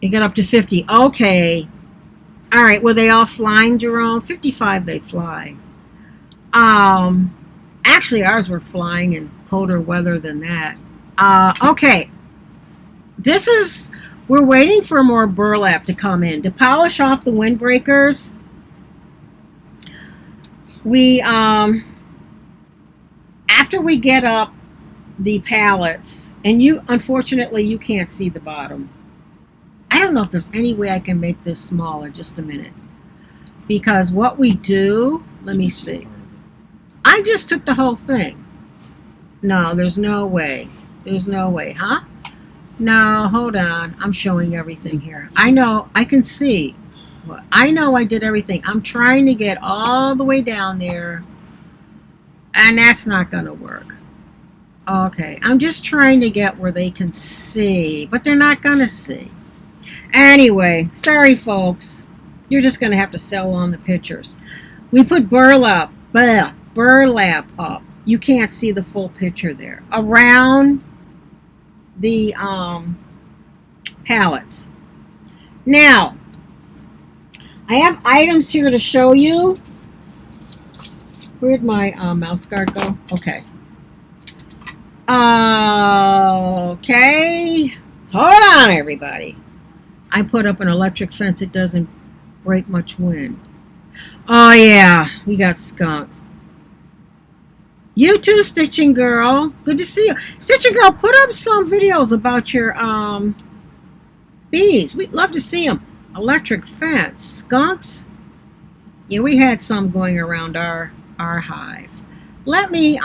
you get up to 50. Okay. All right, were they all flying, Jerome? 55 they fly. Actually, ours were flying in colder weather than that. Okay. We're waiting for more burlap to come in. To polish off the windbreakers, we, after we get up the pallets, and unfortunately, you can't see the bottom. I don't know if there's any way I can make this smaller. Just a minute. Because what we do, let me see. I just took the whole thing. No, there's no way. There's no way, huh? No, hold on. I'm showing everything here. I know, I can see. I know I did everything. I'm trying to get all the way down there, and that's not going to work. Okay, I'm just trying to get where they can see, but they're not going to see. Anyway, sorry folks, you're just going to have to sell on the pictures. We put burlap up. You can't see the full picture there. Around the pallets. Now, I have items here to show you. Where'd my mouse guard go? Okay. Okay. Hold on, everybody. I put up an electric fence. It doesn't break much wind. Oh yeah, we got skunks. You too, Stitching Girl. Good to see you. Stitching Girl, put up some videos about your bees. We'd love to see them. Electric fence. Skunks. Yeah, we had some going around our hive. Let me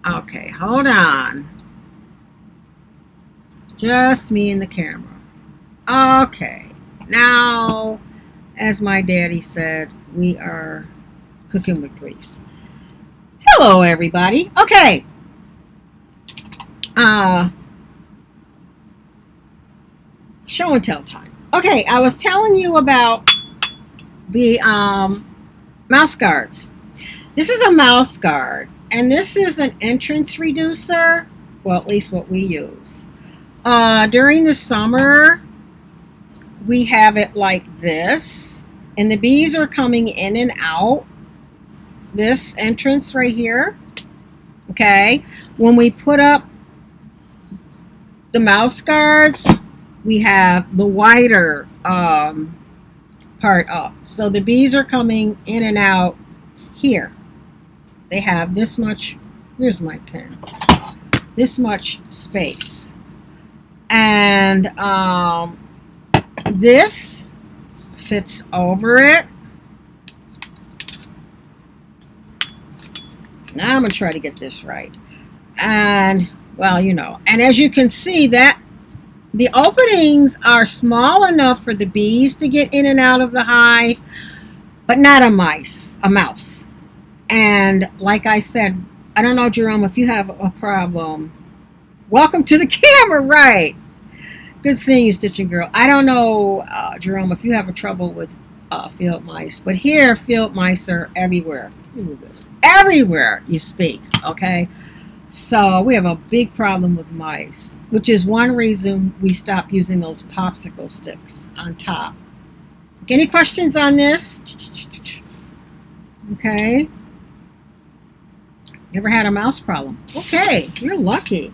okay, hold on. Just me and the camera. Okay. Now, as my daddy said, we are cooking with grease. Hello, everybody. Okay. Show and tell time. Okay, I was telling you about the mouse guards. This is a mouse guard, and this is an entrance reducer. Well, at least what we use. During the summer, we have it like this, and the bees are coming in and out this entrance right here. Okay, when we put up the mouse guards, we have the wider part up, so the bees are coming in and out here. They have this much, here's my pen, this much space, and this fits over it. Now I'm gonna try to get this right. And well, you know, and as you can see, that the openings are small enough for the bees to get in and out of the hive, but not a mouse. And like I said, I don't know, Jerome, if you have a problem. Welcome to the camera, right? Good seeing you, Stitching Girl. I don't know, Jerome, if you have a trouble with field mice, but here field mice are everywhere. Move this. Everywhere you speak, okay? So we have a big problem with mice, which is one reason we stopped using those popsicle sticks on top. Any questions on this? Okay. Never had a mouse problem. Okay, you're lucky.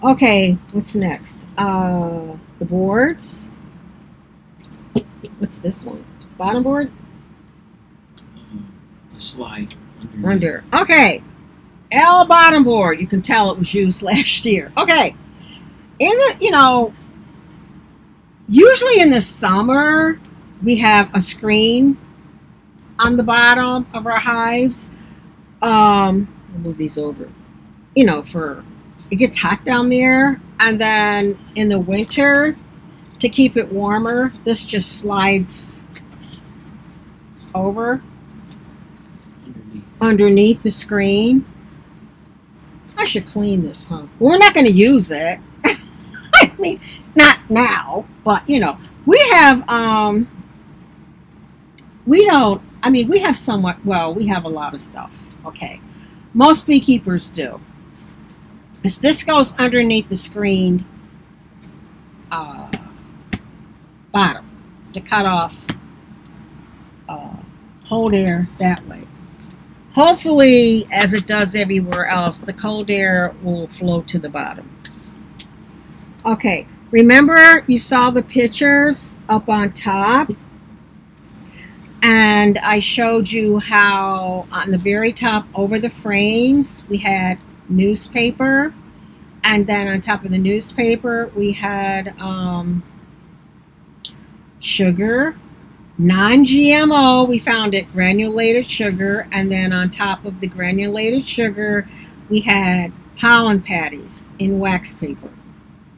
Okay, what's next? The boards. What's this one? Bottom board? The slide Under. Okay. L bottom board. You can tell it was used last year. Okay. In the, you know, usually in the summer, we have a screen on the bottom of our hives. I'll move these over. You know, for it gets hot down there, and then in the winter, to keep it warmer, this just slides over underneath the screen. I should clean this, huh? We're not going to use it. I mean, not now, but you know, we have we don't, I mean, we have somewhat, well, we have a lot of stuff. Okay. Most beekeepers do. This goes underneath the screened bottom to cut off cold air that way. Hopefully, as it does everywhere else, the cold air will flow to the bottom. Okay, remember you saw the pictures up on top? And I showed you how on the very top over the frames, we had newspaper. And then on top of the newspaper, we had sugar. Non-GMO, we found it granulated sugar, and then on top of the granulated sugar we had pollen patties in wax paper,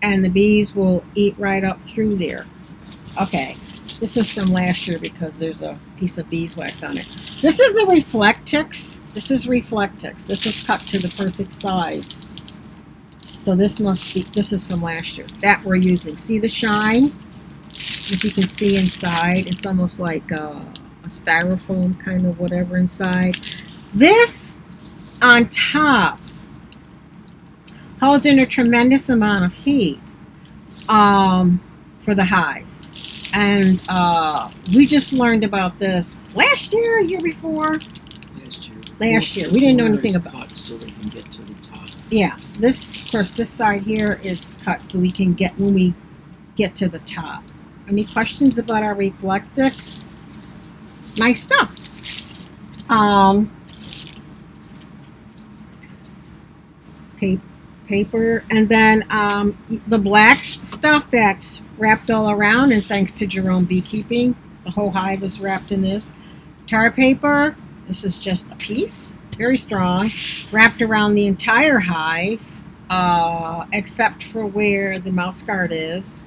and the bees will eat right up through there. Okay, this is from last year because there's a piece of beeswax on it. This is the Reflectix. This is Reflectix. This is cut to the perfect size. So this must be, this is from last year that we're using. See the shine? If you can see inside, it's almost like a styrofoam kind of whatever inside. This on top holds in a tremendous amount of heat for the hive. And we just learned about this last year, year before? Last year. Last year. We didn't know anything about it. So they can get to the top. Yeah, this, of course, this side here is cut so we can get, when we get to the top. Any questions about our reflectix? Nice stuff. Paper, and then the black stuff that's wrapped all around, and thanks to Jerome Beekeeping, the whole hive is wrapped in this. Tar paper, this is just a piece, very strong, wrapped around the entire hive, except for where the mouse guard is.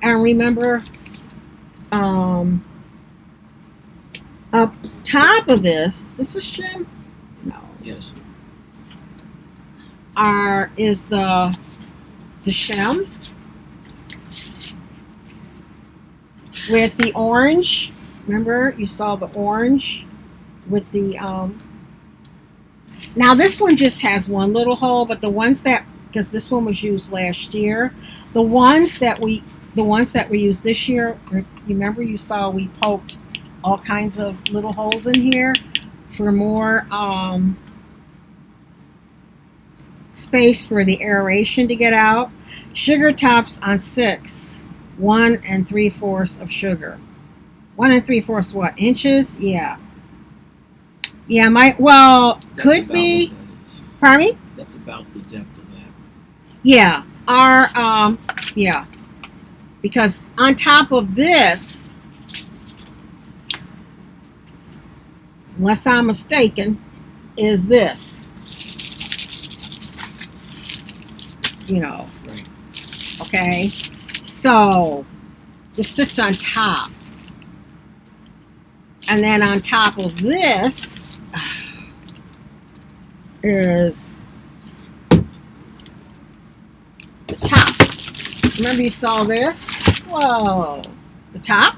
And remember, up top of this, is this a shim? No. Yes. Is the shem with the orange. Remember, you saw the orange with the now this one just has one little hole, but the ones that, because this one was used last year, the ones that we used this year, you remember, you saw we poked all kinds of little holes in here for more space for the aeration to get out. Sugar tops on 6, 1 3/4 of sugar. 1 3/4 what, inches? Yeah. Yeah, That's could about be. what that is. Pardon me? That's about the depth of that. Yeah. Yeah. Because on top of this, unless I'm mistaken, is this. Right. Okay, so this sits on top, and then on top of this is the top. Remember, you saw this? Whoa, the top.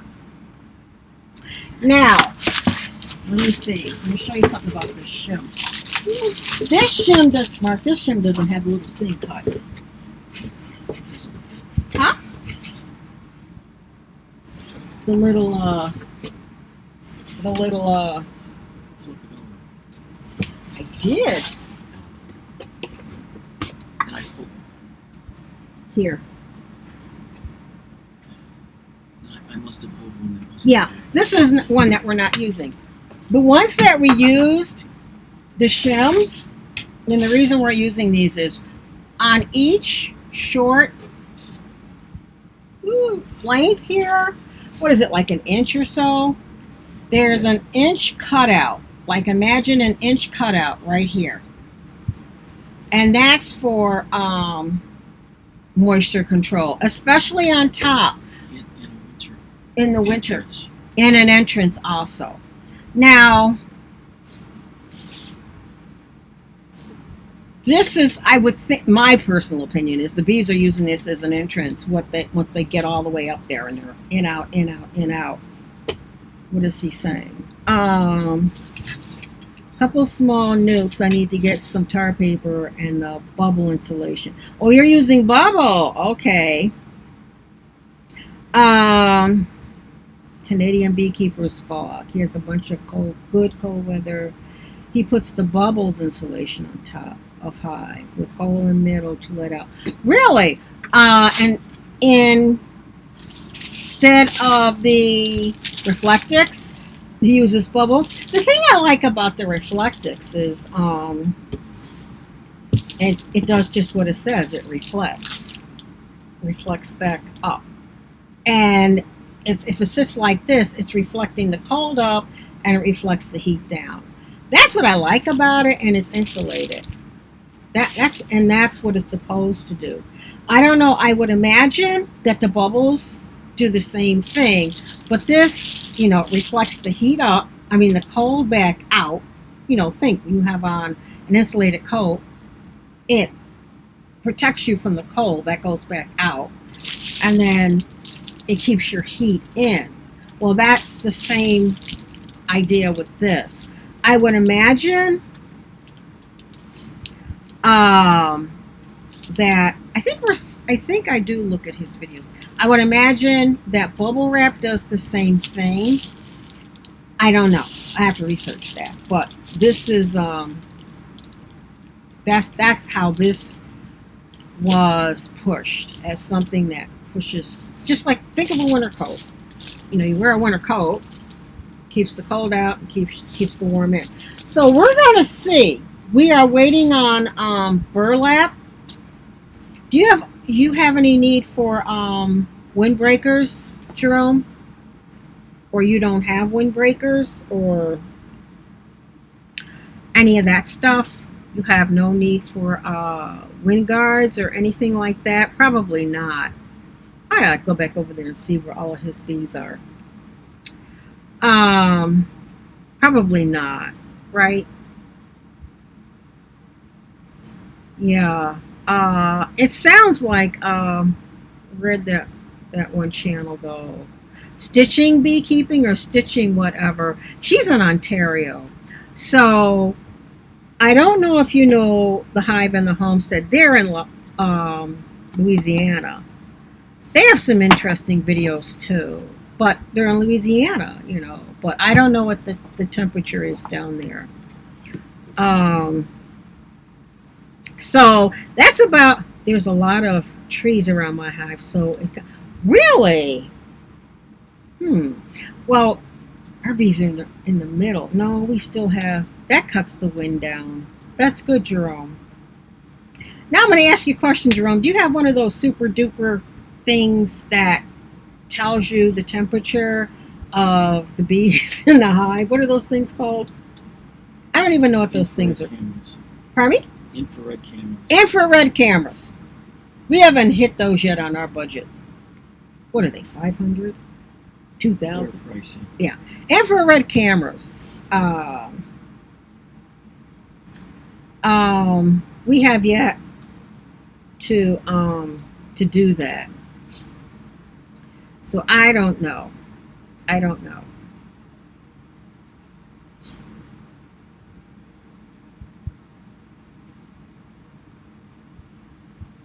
Now, let me see. Let me show you something about this shim. This shim doesn't have a little seam cut. Huh? The little Flip it over. I did. And I pulled. Here. I must have pulled one that wasn't. Yeah, there. this is one that we're not using. The ones that we used, the shims, and the reason we're using these is on each short length here, what is it, like an inch or so? There's an inch cutout. Like, imagine an inch cutout right here. And that's for moisture control, especially on top In in the winter. entrance. And an entrance also. Now, this is, I would think, my personal opinion is the bees are using this as an entrance once they get all the way up there and they're in, out, in, out, in, out. What is he saying? Couple small nukes. I need to get some tar paper and bubble insulation. Oh, you're using bubble. Okay. Canadian beekeepers vlog. He has a bunch of good cold weather. He puts the bubbles insulation on top of hive with hole in the middle to let out. Really? And instead of the reflectix, he uses bubble. The thing I like about the reflectix is it does just what it says. It reflects back up. And if it sits like this, it's reflecting the cold up and it reflects the heat down. That's what I like about it, and it's insulated. That's what it's supposed to do. I don't know, I would imagine that the bubbles do the same thing, but this, reflects the heat up, the cold back out. Think you have on an insulated coat, it protects you from the cold that goes back out, and then it keeps your heat in. Well, that's the same idea with this. I would imagine that I think I do look at his videos. I would imagine that bubble wrap does the same thing. I don't know. I have to research that. But this is That's how this was pushed, as something that pushes, just like, think of a winter coat. You wear a winter coat, keeps the cold out and keeps the warm in. So we're gonna see. We are waiting on burlap. Do you have any need for windbreakers, Jerome? Or you don't have windbreakers or any of that stuff? You have no need for wind guards or anything like that? Probably not. I gotta go back over there and see where all of his bees are. Probably not, right? Yeah. It sounds like where'd that one channel go? Stitching beekeeping or stitching whatever. She's in Ontario. So I don't know if you know the Hive and the Homestead. They're in Louisiana. They have some interesting videos too, but they're in Louisiana, But I don't know what the temperature is down there. So that's about. There's a lot of trees around my hive, so really. Well, our bees are in the middle. No, we still have that. Cuts the wind down. That's good, Jerome. Now I'm going to ask you a question, Jerome. Do you have one of those super duper things that tells you the temperature of the bees in the hive? What are those things called? I don't even know what those things are. Cameras. Pardon me? Infrared cameras. Infrared cameras. We haven't hit those yet on our budget. What are they? 500? 2,000? They're pricey. Yeah. Infrared cameras. We have yet to do that. So I don't know.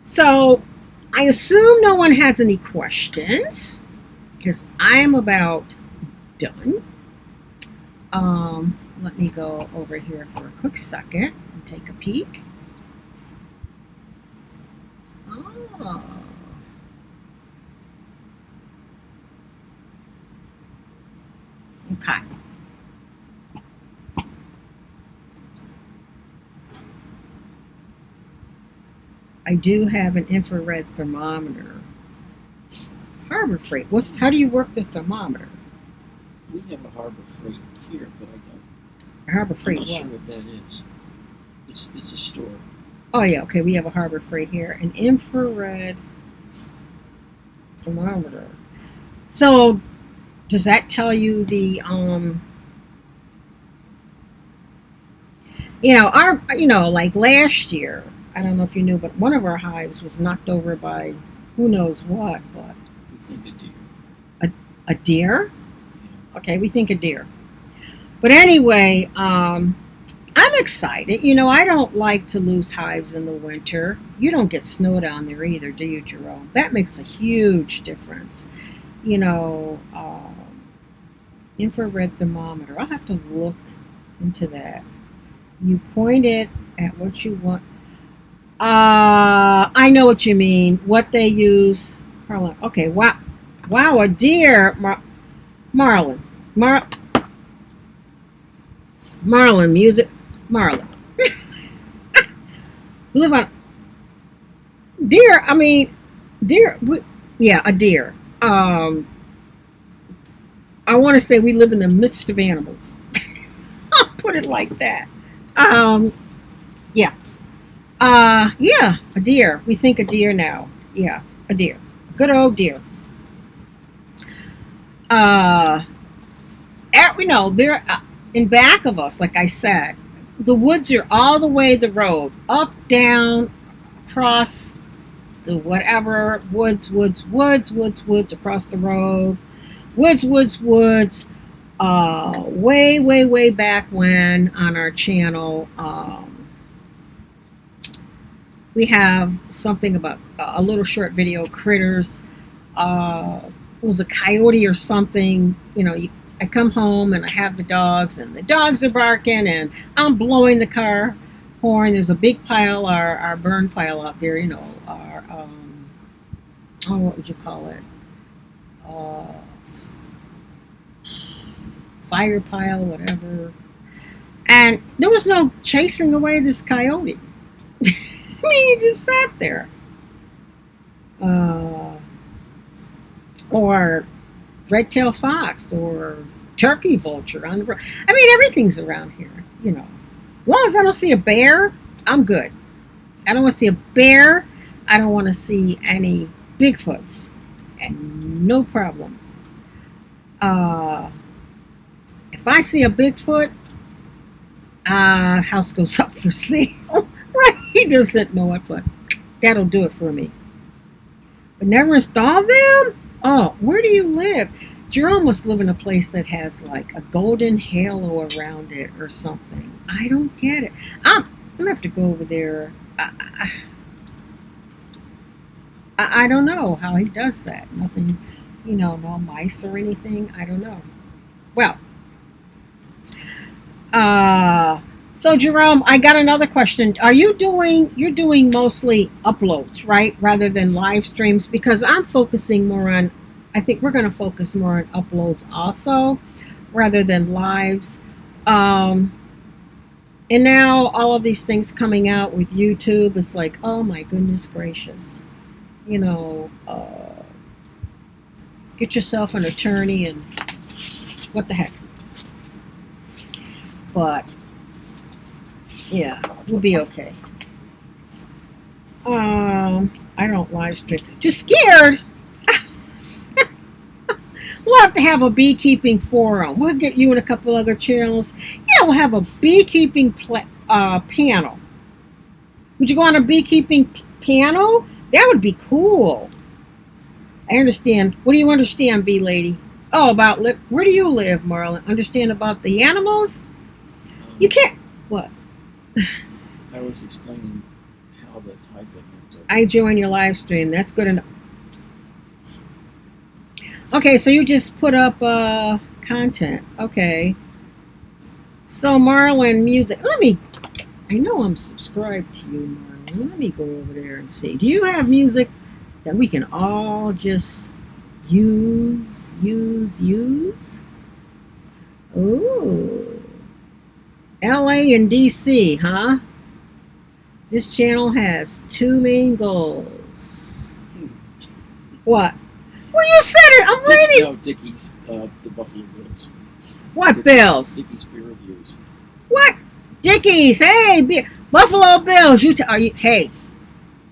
So I assume no one has any questions because I'm about done. Let me go over here for a quick second and take a peek. Oh. Okay. I do have an infrared thermometer. Harbor Freight. How do you work the thermometer? We have a Harbor Freight here, but I don't. Harbor Freight. I'm not sure what that is. It's a store. Oh yeah, okay. We have a Harbor Freight here. An infrared thermometer. So, does that tell you the like last year? I don't know if you knew, but one of our hives was knocked over by who knows what. But We think a deer. a deer? Okay, we think a deer. But anyway, I'm excited. I don't like to lose hives in the winter. You don't get snow down there either, do you, Jerome? That makes a huge difference. Infrared thermometer. I'll have to look into that. You point it at what you want. I know what you mean. What they use. Marlin. Okay, wow, a deer. Marlin. Marlin music. Marlin. We live on deer. I mean, deer. Yeah, a deer. I want to say we live in the midst of animals. I'll put it like that. Yeah. Yeah, a deer. We think a deer now. Yeah, a deer. A good old deer. They're in back of us, like I said. The woods are all the way the road, up, down, across the whatever, woods, across the road. Woods. Way back when on our channel, we have something about a little short video, critters. It was a coyote or something. I come home and I have the dogs, and the dogs are barking, and I'm blowing the car horn. There's a big pile, our burn pile out there. You know, our oh, what would you call it? Uh, Fire pile, whatever. And there was no chasing away this coyote. I mean, he just sat there. Or red-tailed fox or turkey vulture on the road. I mean, everything's around here, you know. As long as I don't see a bear, I'm good. I don't want to see a bear. I don't want to see any Bigfoots. And no problems. If I see a Bigfoot, house goes up for sale. Right? He doesn't know it, but that'll do it for me. But never install them? Oh, where do you live? Jerome must live in a place that has like a golden halo around it or something. I don't get it. I'm gonna have to go over there. I don't know how he does that. Nothing, you know, no mice or anything. I don't know. Well, so Jerome, I got another question. You're doing mostly uploads, right? Rather than live streams? Because I'm focusing more on, I think we're going to focus more on uploads also, rather than lives. And now all of these things coming out with YouTube, it's like, oh my goodness gracious. You know, get yourself an attorney and what the heck. But yeah, we'll be okay. I don't live stream. Too scared. We'll have to have a beekeeping forum. We'll get you and a couple other channels. Yeah, we'll have a beekeeping panel. Would you go on a beekeeping panel? That would be cool. I understand. What do you understand, bee lady? Oh, about where do you live, Marlon? Understand about the animals? You can't. What? I was explaining how the hive got into. I join your live stream. That's good enough. Okay, so you just put up content. Okay. So Marlon music. I know I'm subscribed to you, Marlon. Let me go over there and see. Do you have music that we can all just use? Ooh. LA and DC, huh? This channel has two main goals. What? Well, you said it. I'm ready. No, Dickie's, the Buffalo Bills. What Bills? Dickie's beer reviews. What? Dickies. Hey, Buffalo Bills. Hey,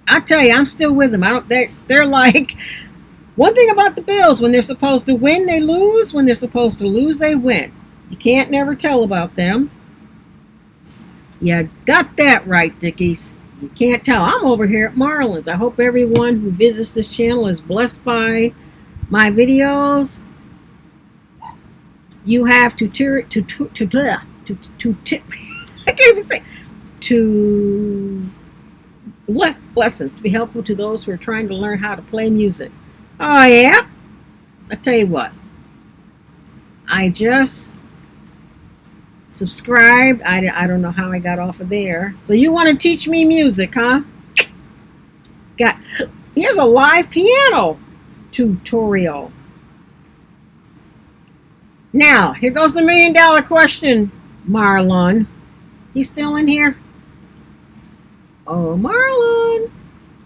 I tell you, I'm still with them. I don't. They're like one thing about the Bills. When they're supposed to win, they lose. When they're supposed to lose, they win. You can't never tell about them. You got that right, Dickies. You can't tell. I'm over here at Marlins. I hope everyone who visits this channel is blessed by my videos. You have I can't even say lessons to be helpful to those who are trying to learn how to play music. Oh yeah, I tell you what. I just subscribed. I don't know how I got off of there. So you want to teach me music, huh? Here's a live piano tutorial. Now, here goes the $1 million question, Marlon. He's still in here? Oh, Marlon.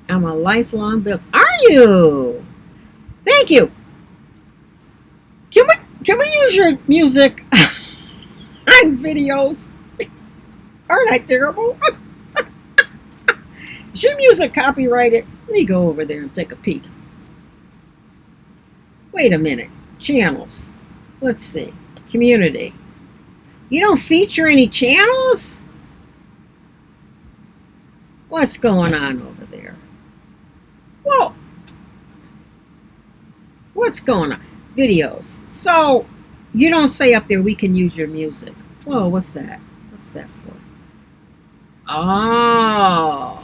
I'm a lifelong Bills. Are you? Thank you. Can we use your music on videos? Aren't I terrible? Is your music copyrighted? Let me go over there and take a peek. Wait a minute. Channels. Let's see. Community. You don't feature any channels? What's going on over there? Whoa. What's going on? Videos. So, you don't say up there we can use your music. Whoa, what's that? What's that for? Oh.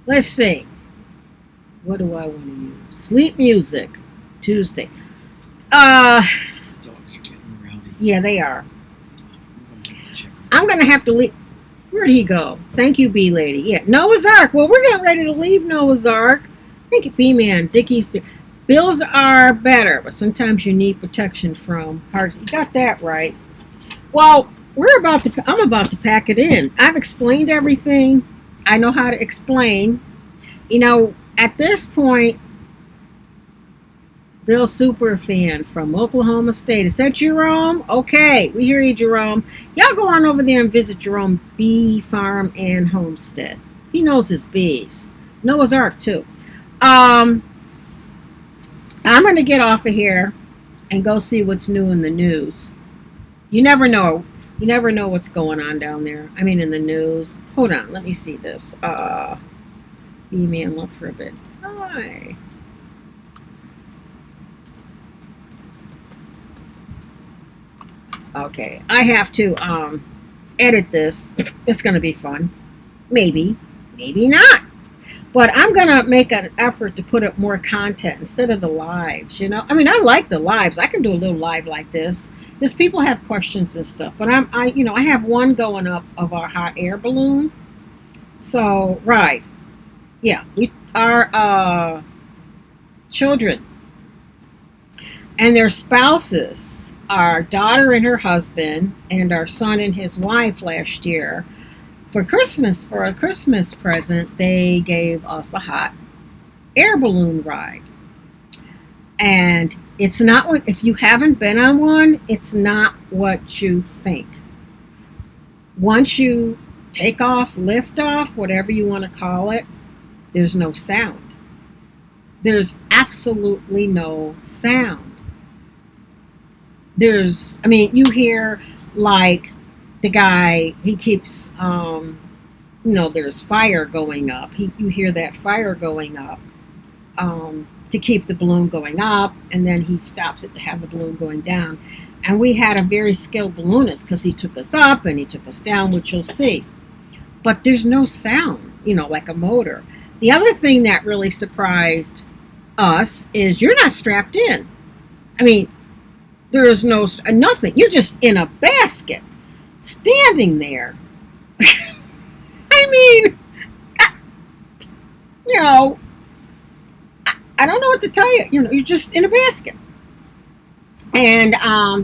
Let's see. What do I want to use? Sleep music. Tuesday. The dogs are getting rowdy. Yeah, they are. I'm going to I'm going to have to leave. Where'd he go? Thank you, Bee Lady. Yeah, Noah's Ark. Well, we're getting ready to leave Noah's Ark. Thank you, Bee Man. Dickie's. Bills are better, but sometimes you need protection from hearts. You got that right. Well, I'm about to pack it in. I've explained everything. I know how to explain. At this point, Bill Superfan from Oklahoma State. Is that Jerome? Okay, we hear you, Jerome. Y'all go on over there and visit Jerome Bee Farm and Homestead. He knows his bees. Noah's Ark, too. I'm going to get off of here and go see what's new in the news. You never know. You never know what's going on down there. I mean, in the news. Hold on. Let me see this. Bee Man left for a bit. Hi. Okay. I have to edit this. It's going to be fun. Maybe. Maybe not. But I'm going to make an effort to put up more content instead of the lives, I mean, I like the lives. I can do a little live like this. Because people have questions and stuff. But I have one going up of our hot air balloon. So, right. Yeah, our children and their spouses, our daughter and her husband, and our son and his wife last year, for a Christmas present, they gave us a hot air balloon ride. And it's not what, if you haven't been on one, it's not what you think. Once you take off, lift off, whatever you want to call it, there's no sound. There's absolutely no sound. You hear like the guy, he keeps, there's fire going up. You hear that fire going up to keep the balloon going up, and then he stops it to have the balloon going down. And we had a very skilled balloonist because he took us up and he took us down, which you'll see. But there's no sound, like a motor. The other thing that really surprised us is you're not strapped in. I mean, there is nothing. You're just in a basket, standing there. I mean, I don't know what to tell you. You're just in a basket. And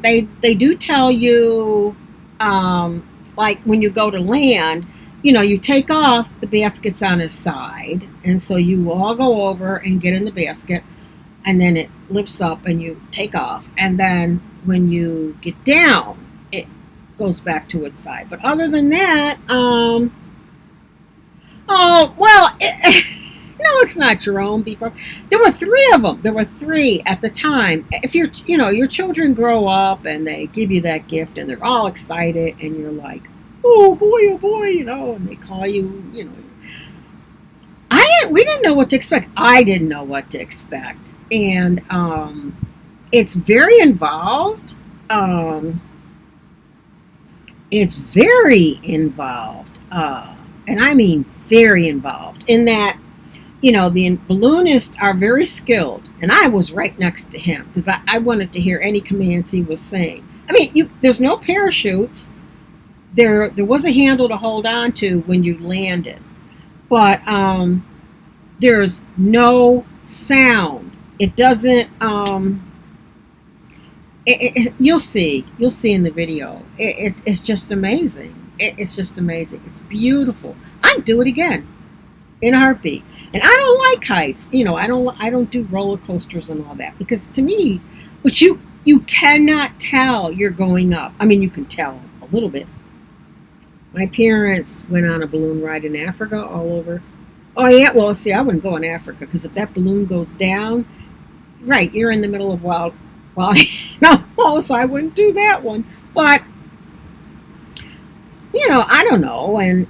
they do tell you, like when you go to land, you take off, the basket's on its side. And so you all go over and get in the basket. And then it lifts up and you take off. And then when you get down, it goes back to its side. But other than that, no, it's not Jerome Beeper. There were 3 of them. There were 3 at the time. If your children grow up and they give you that gift and they're all excited and you're like, oh boy, and they call you, we didn't know what to expect. I didn't know what to expect. And it's very involved. It's very involved. And I mean very involved in that, the balloonists are very skilled. And I was right next to him because I wanted to hear any commands he was saying. I mean, there's no parachutes. There was a handle to hold on to when you landed. But there's no sound. It doesn't, you'll see in the video. It's just amazing. It's just amazing. It's beautiful. I'd do it again in a heartbeat. And I don't like heights. I don't do roller coasters and all that because to me, but you cannot tell you're going up. I mean, you can tell a little bit. My parents went on a balloon ride in Africa all over. Oh, yeah. Well, see, I wouldn't go in Africa because if that balloon goes down, right, you're in the middle of wild no, so I wouldn't do that one. But, I don't know. And,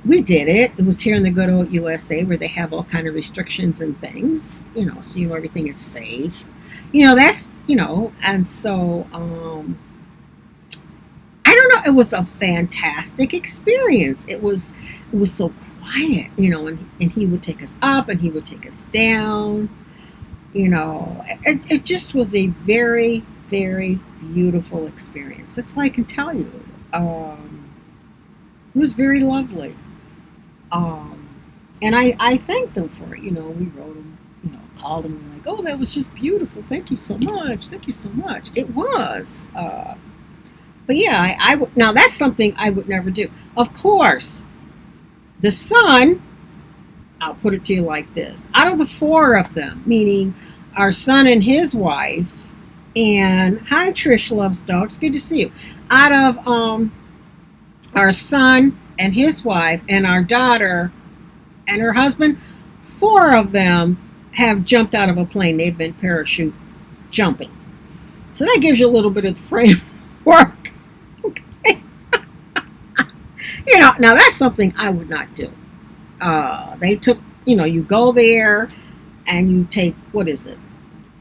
we did it. It was here in the good old USA where they have all kind of restrictions and things, so everything is safe. That's, and so, I don't know. It was a fantastic experience. It was so quiet, and he would take us up and he would take us down. It just was a very, very beautiful experience. That's all I can tell you. It was very lovely. Um, and I thanked them for it. We wrote them, called them like, oh, that was just beautiful. Thank you so much. Thank you so much. It was. But yeah, now that's something I would never do. Of course, the son, I'll put it to you like this: out of the four of them, meaning our son and his wife, and hi Trish loves dogs. Good to see you. Out of our son and his wife and our daughter and her husband, four of them have jumped out of a plane. They've been parachute jumping. So that gives you a little bit of the framework. Okay. Now that's something I would not do. They took, you go there and you take, what is it?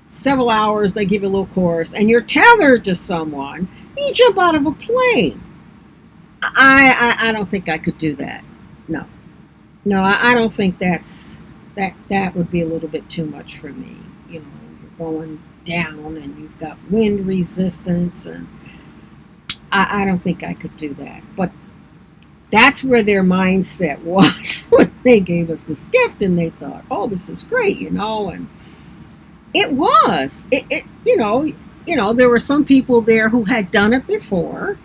Several hours, they give you a little course, and you're tethered to someone, and you jump out of a plane. I don't think I could do that. No. No, I don't think that would be a little bit too much for me. You're going down and you've got wind resistance, and I don't think I could do that. But that's where their mindset was when they gave us this gift, and they thought, oh, this is great, and it was. There were some people there who had done it before,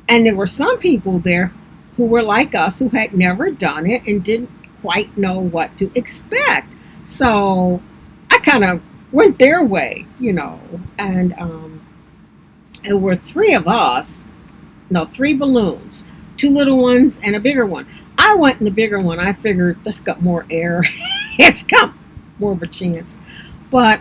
and there were some people there who were like us, who had never done it and didn't quite know what to expect. So I kind of went their way, and there were three of us, no, three balloons, two little ones and a bigger one. I went in the bigger one. I figured it's got more air. It's got more of a chance. But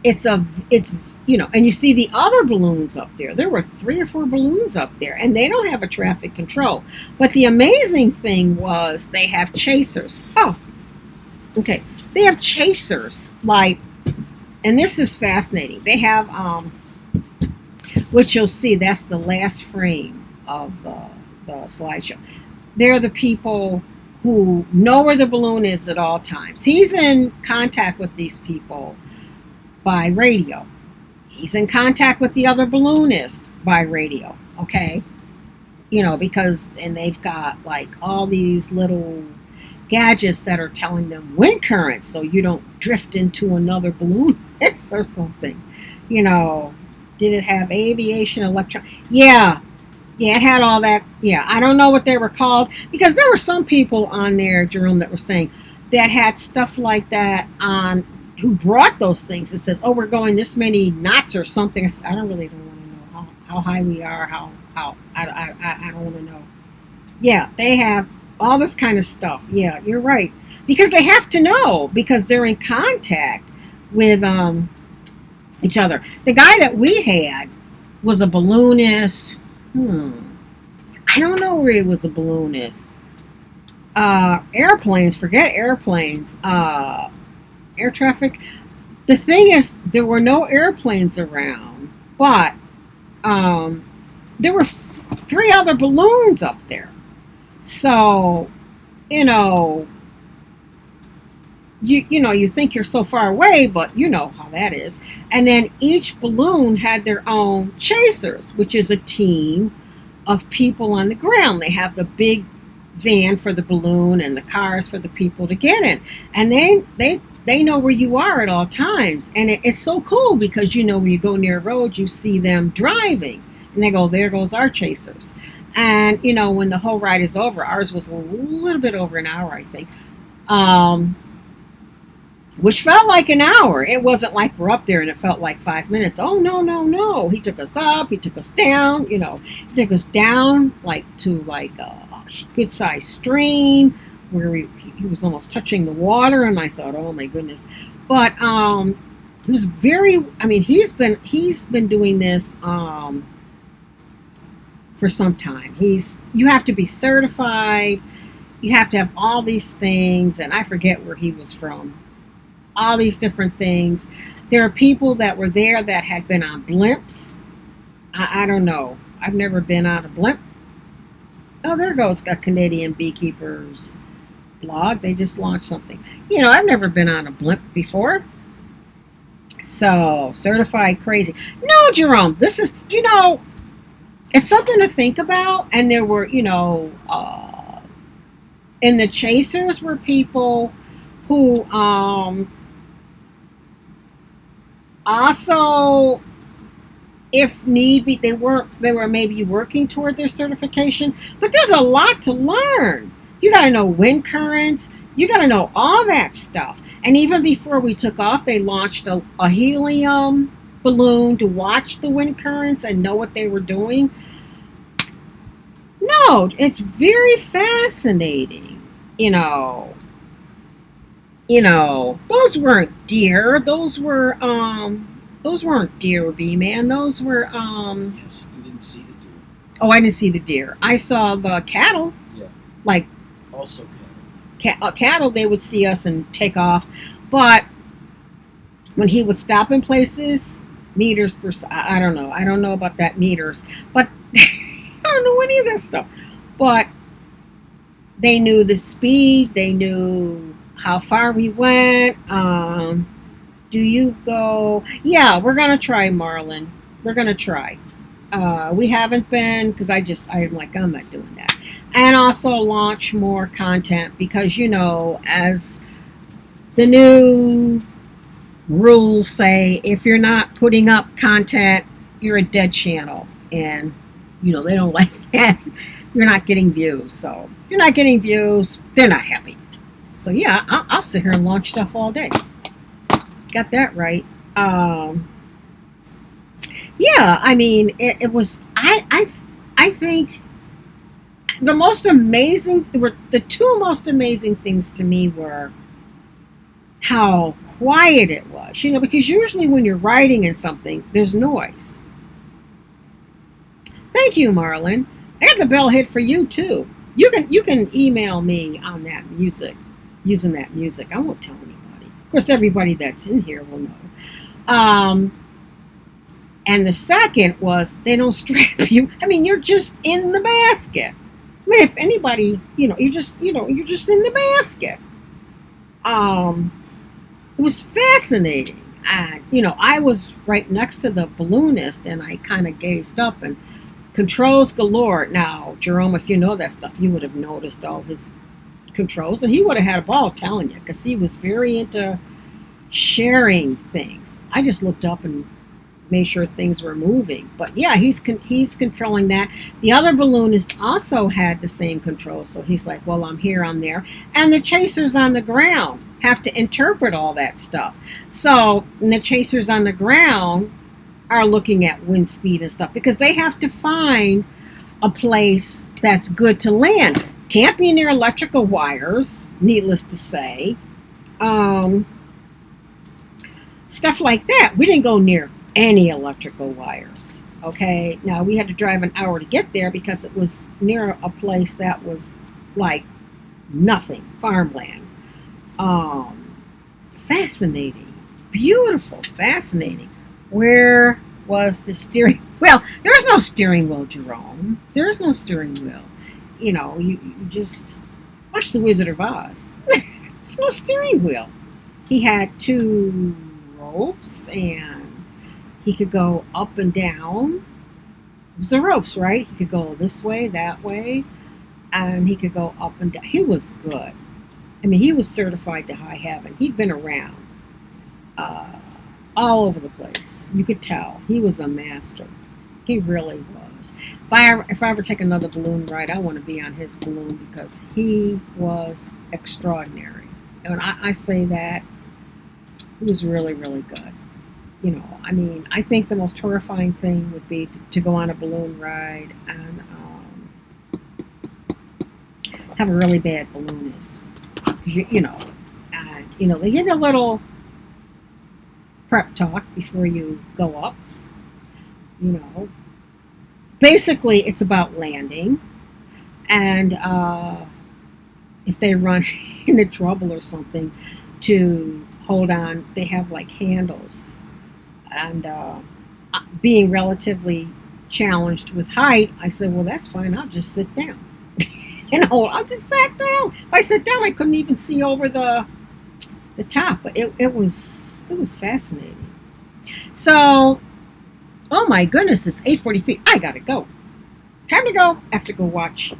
it's and you see the other balloons up there. There were 3 or 4 balloons up there, and they don't have a traffic control. But the amazing thing was they have chasers. Oh, okay. They have chasers, and this is fascinating. They have, which you'll see, that's the last frame of the slideshow. They're the people who know where the balloon is at all times. He's in contact with these people by radio. He's in contact with the other balloonist by radio, okay? Because, and they've got all these little gadgets that are telling them wind currents so you don't drift into another balloonist or something. Did it have aviation, electron? Yeah, it had all that. Yeah, I don't know what they were called, because there were some people on there, Jerome, that were saying that had stuff like that on, who brought those things. It says, oh, we're going this many knots or something. I don't want to know how high we are, how I don't want to know. Yeah, they have all this kind of stuff. Yeah, you're right. Because they have to know, because they're in contact with each other. The guy that we had was a balloonist. I don't know where he was a balloonist. Airplanes, forget airplanes. Air traffic. The thing is, there were no airplanes around, but there were 3 other balloons up there. So, you think you're so far away, but you know how that is. And then each balloon had their own chasers, which is a team of people on the ground. They have the big van for the balloon and the cars for the people to get in. And they know where you are at all times. And it's so cool, because, when you go near a road, you see them driving. And they go, there goes our chasers. And, when the whole ride is over, ours was a little bit over an hour, I think. Which felt like an hour. It wasn't like we're up there and it felt like 5 minutes. Oh, no. He took us up. He took us down. He took us down to a good-sized stream where he was almost touching the water. And I thought, oh, my goodness. But he was very, he's been doing this for some time. You have to be certified. You have to have all these things. And I forget where he was from. All these different things. There are people that were there that had been on blimps. I don't know. I've never been on a blimp. Oh, there goes a Canadian beekeepers blog. They just launched something. I've never been on a blimp before. So, certified crazy. No, Jerome, this is, it's something to think about. And there were, and the chasers were people who also, if need be, they were maybe working toward their certification. But there's a lot to learn. You got to know wind currents. You got to know all that stuff. And even before we took off, they launched a helium balloon to watch the wind currents and know what they were doing. No, it's very fascinating. Those weren't deer. Those weren't deer, bee man. Those were Yes, you didn't see the deer. Oh, I didn't see the deer. I saw the cattle. Yeah. Like Also cattle, they would see us and take off. But when he would stop in places, meters per. I don't know. I don't know about that meters, but I don't know any of that stuff. But they knew the speed. They knew how far we went. Do you go? Yeah, we're gonna try, Marlon. We're gonna try. We haven't been because I'm like, I'm not doing that. And also launch more content because as the new rules say, if you're not putting up content, you're a dead channel, and they don't like that. You're not getting views, so if you're not getting views, they're not happy. So yeah, I'll sit here and launch stuff all day. Got that right. Yeah, I mean, it was. I think the most amazing were the two most amazing things to me were how quiet it was. Because usually when you're writing in something, there's noise. Thank you, Marlon. I got the bell hit for you too. You can email me on that music, using that music. I won't tell anybody. Of course, everybody that's in here will know. And the second was they don't strap you. I mean, you're just in the basket. I mean, if anybody, you're just in the basket. It was fascinating. I was right next to the balloonist, and I kind of gazed up, and controls galore. Now, Jerome, if you know that stuff, you would have noticed all his controls, and he would have had a ball telling you because he was very into sharing things. I just looked up and made sure things were moving. But yeah, he's controlling that. The other balloonist also had the same control, so he's like, well, I'm here, I'm there. And the chasers on the ground have to interpret all that stuff. So the chasers on the ground are looking at wind speed and stuff because they have to find a place that's good to land. Can't be near electrical wires, needless to say. Stuff like that. We didn't go near any electrical wires. Okay, now we had to drive an hour to get there because it was near a place that was like nothing, farmland. Fascinating, beautiful, fascinating. Where was the steering? Well, there's no steering wheel, Jerome. There's no steering wheel. You just watch The Wizard of Oz. There's no steering wheel. He had two ropes, and he could go up and down. It was the ropes, right? He could go this way, that way, and he could go up and down. He was good. I mean, he was certified to high heaven. He'd been around all over the place. You could tell. He was a master. He really was. If I ever take another balloon ride, I want to be on his balloon because he was extraordinary. And I say that, he was really, really good. I mean, I think the most horrifying thing would be to go on a balloon ride and have a really bad balloonist. Because, they give you a little prep talk before you go up. Basically, it's about landing. And if they run into trouble or something, to hold on, they have like handles. And being relatively challenged with height, I said, well, that's fine. I'll just sit down. I'll just sit down. If I sit down, I couldn't even see over the top. But it was fascinating. So, oh my goodness, it's 8:43. I gotta go. Time to go. I have to go watch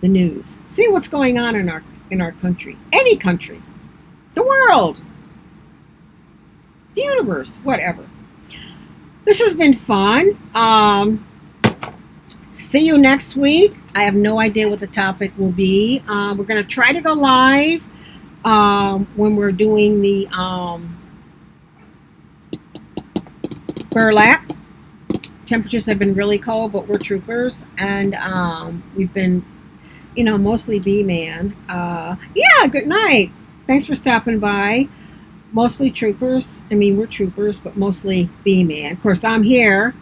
the news. See what's going on in our country. Any country. The world. The universe. Whatever. This has been fun. See you next week. I have no idea what the topic will be. We're going to try to go live when we're doing the burlap. Temperatures have been really cold, but we're troopers, and we've been, mostly bee man. Yeah, good night. Thanks for stopping by. Mostly troopers. I mean, we're troopers, but mostly bee man. Of course, I'm here,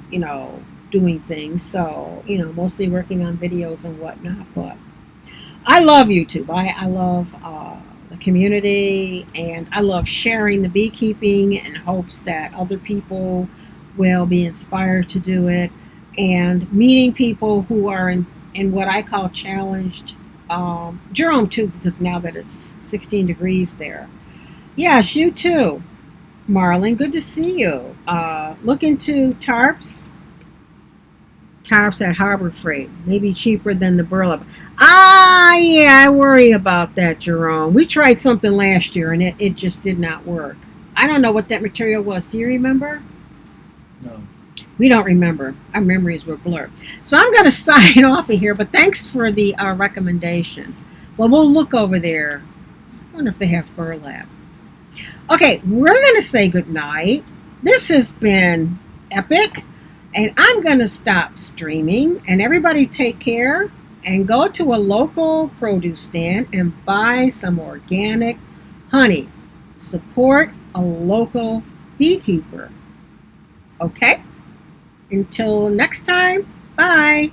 doing things, so, mostly working on videos and whatnot, but I love YouTube. I love the community, and I love sharing the beekeeping in hopes that other people will be inspired to do it, and meeting people who are in what I call challenged. Jerome too, because now that it's 16 degrees there. Yes, you too, Marlon. Good to see you. Look into tarps at Harbor Freight. Maybe cheaper than the burlap. Yeah, I worry about that, Jerome. We tried something last year and it just did not work. I don't know what that material was. Do you remember? No. We don't remember. Our memories were blurred. So I'm going to sign off of here, but thanks for the recommendation. Well, we'll look over there. I wonder if they have burlap. Okay, we're going to say goodnight. This has been epic, and I'm going to stop streaming. And everybody take care and go to a local produce stand and buy some organic honey. Support a local beekeeper. Okay? Until next time, bye.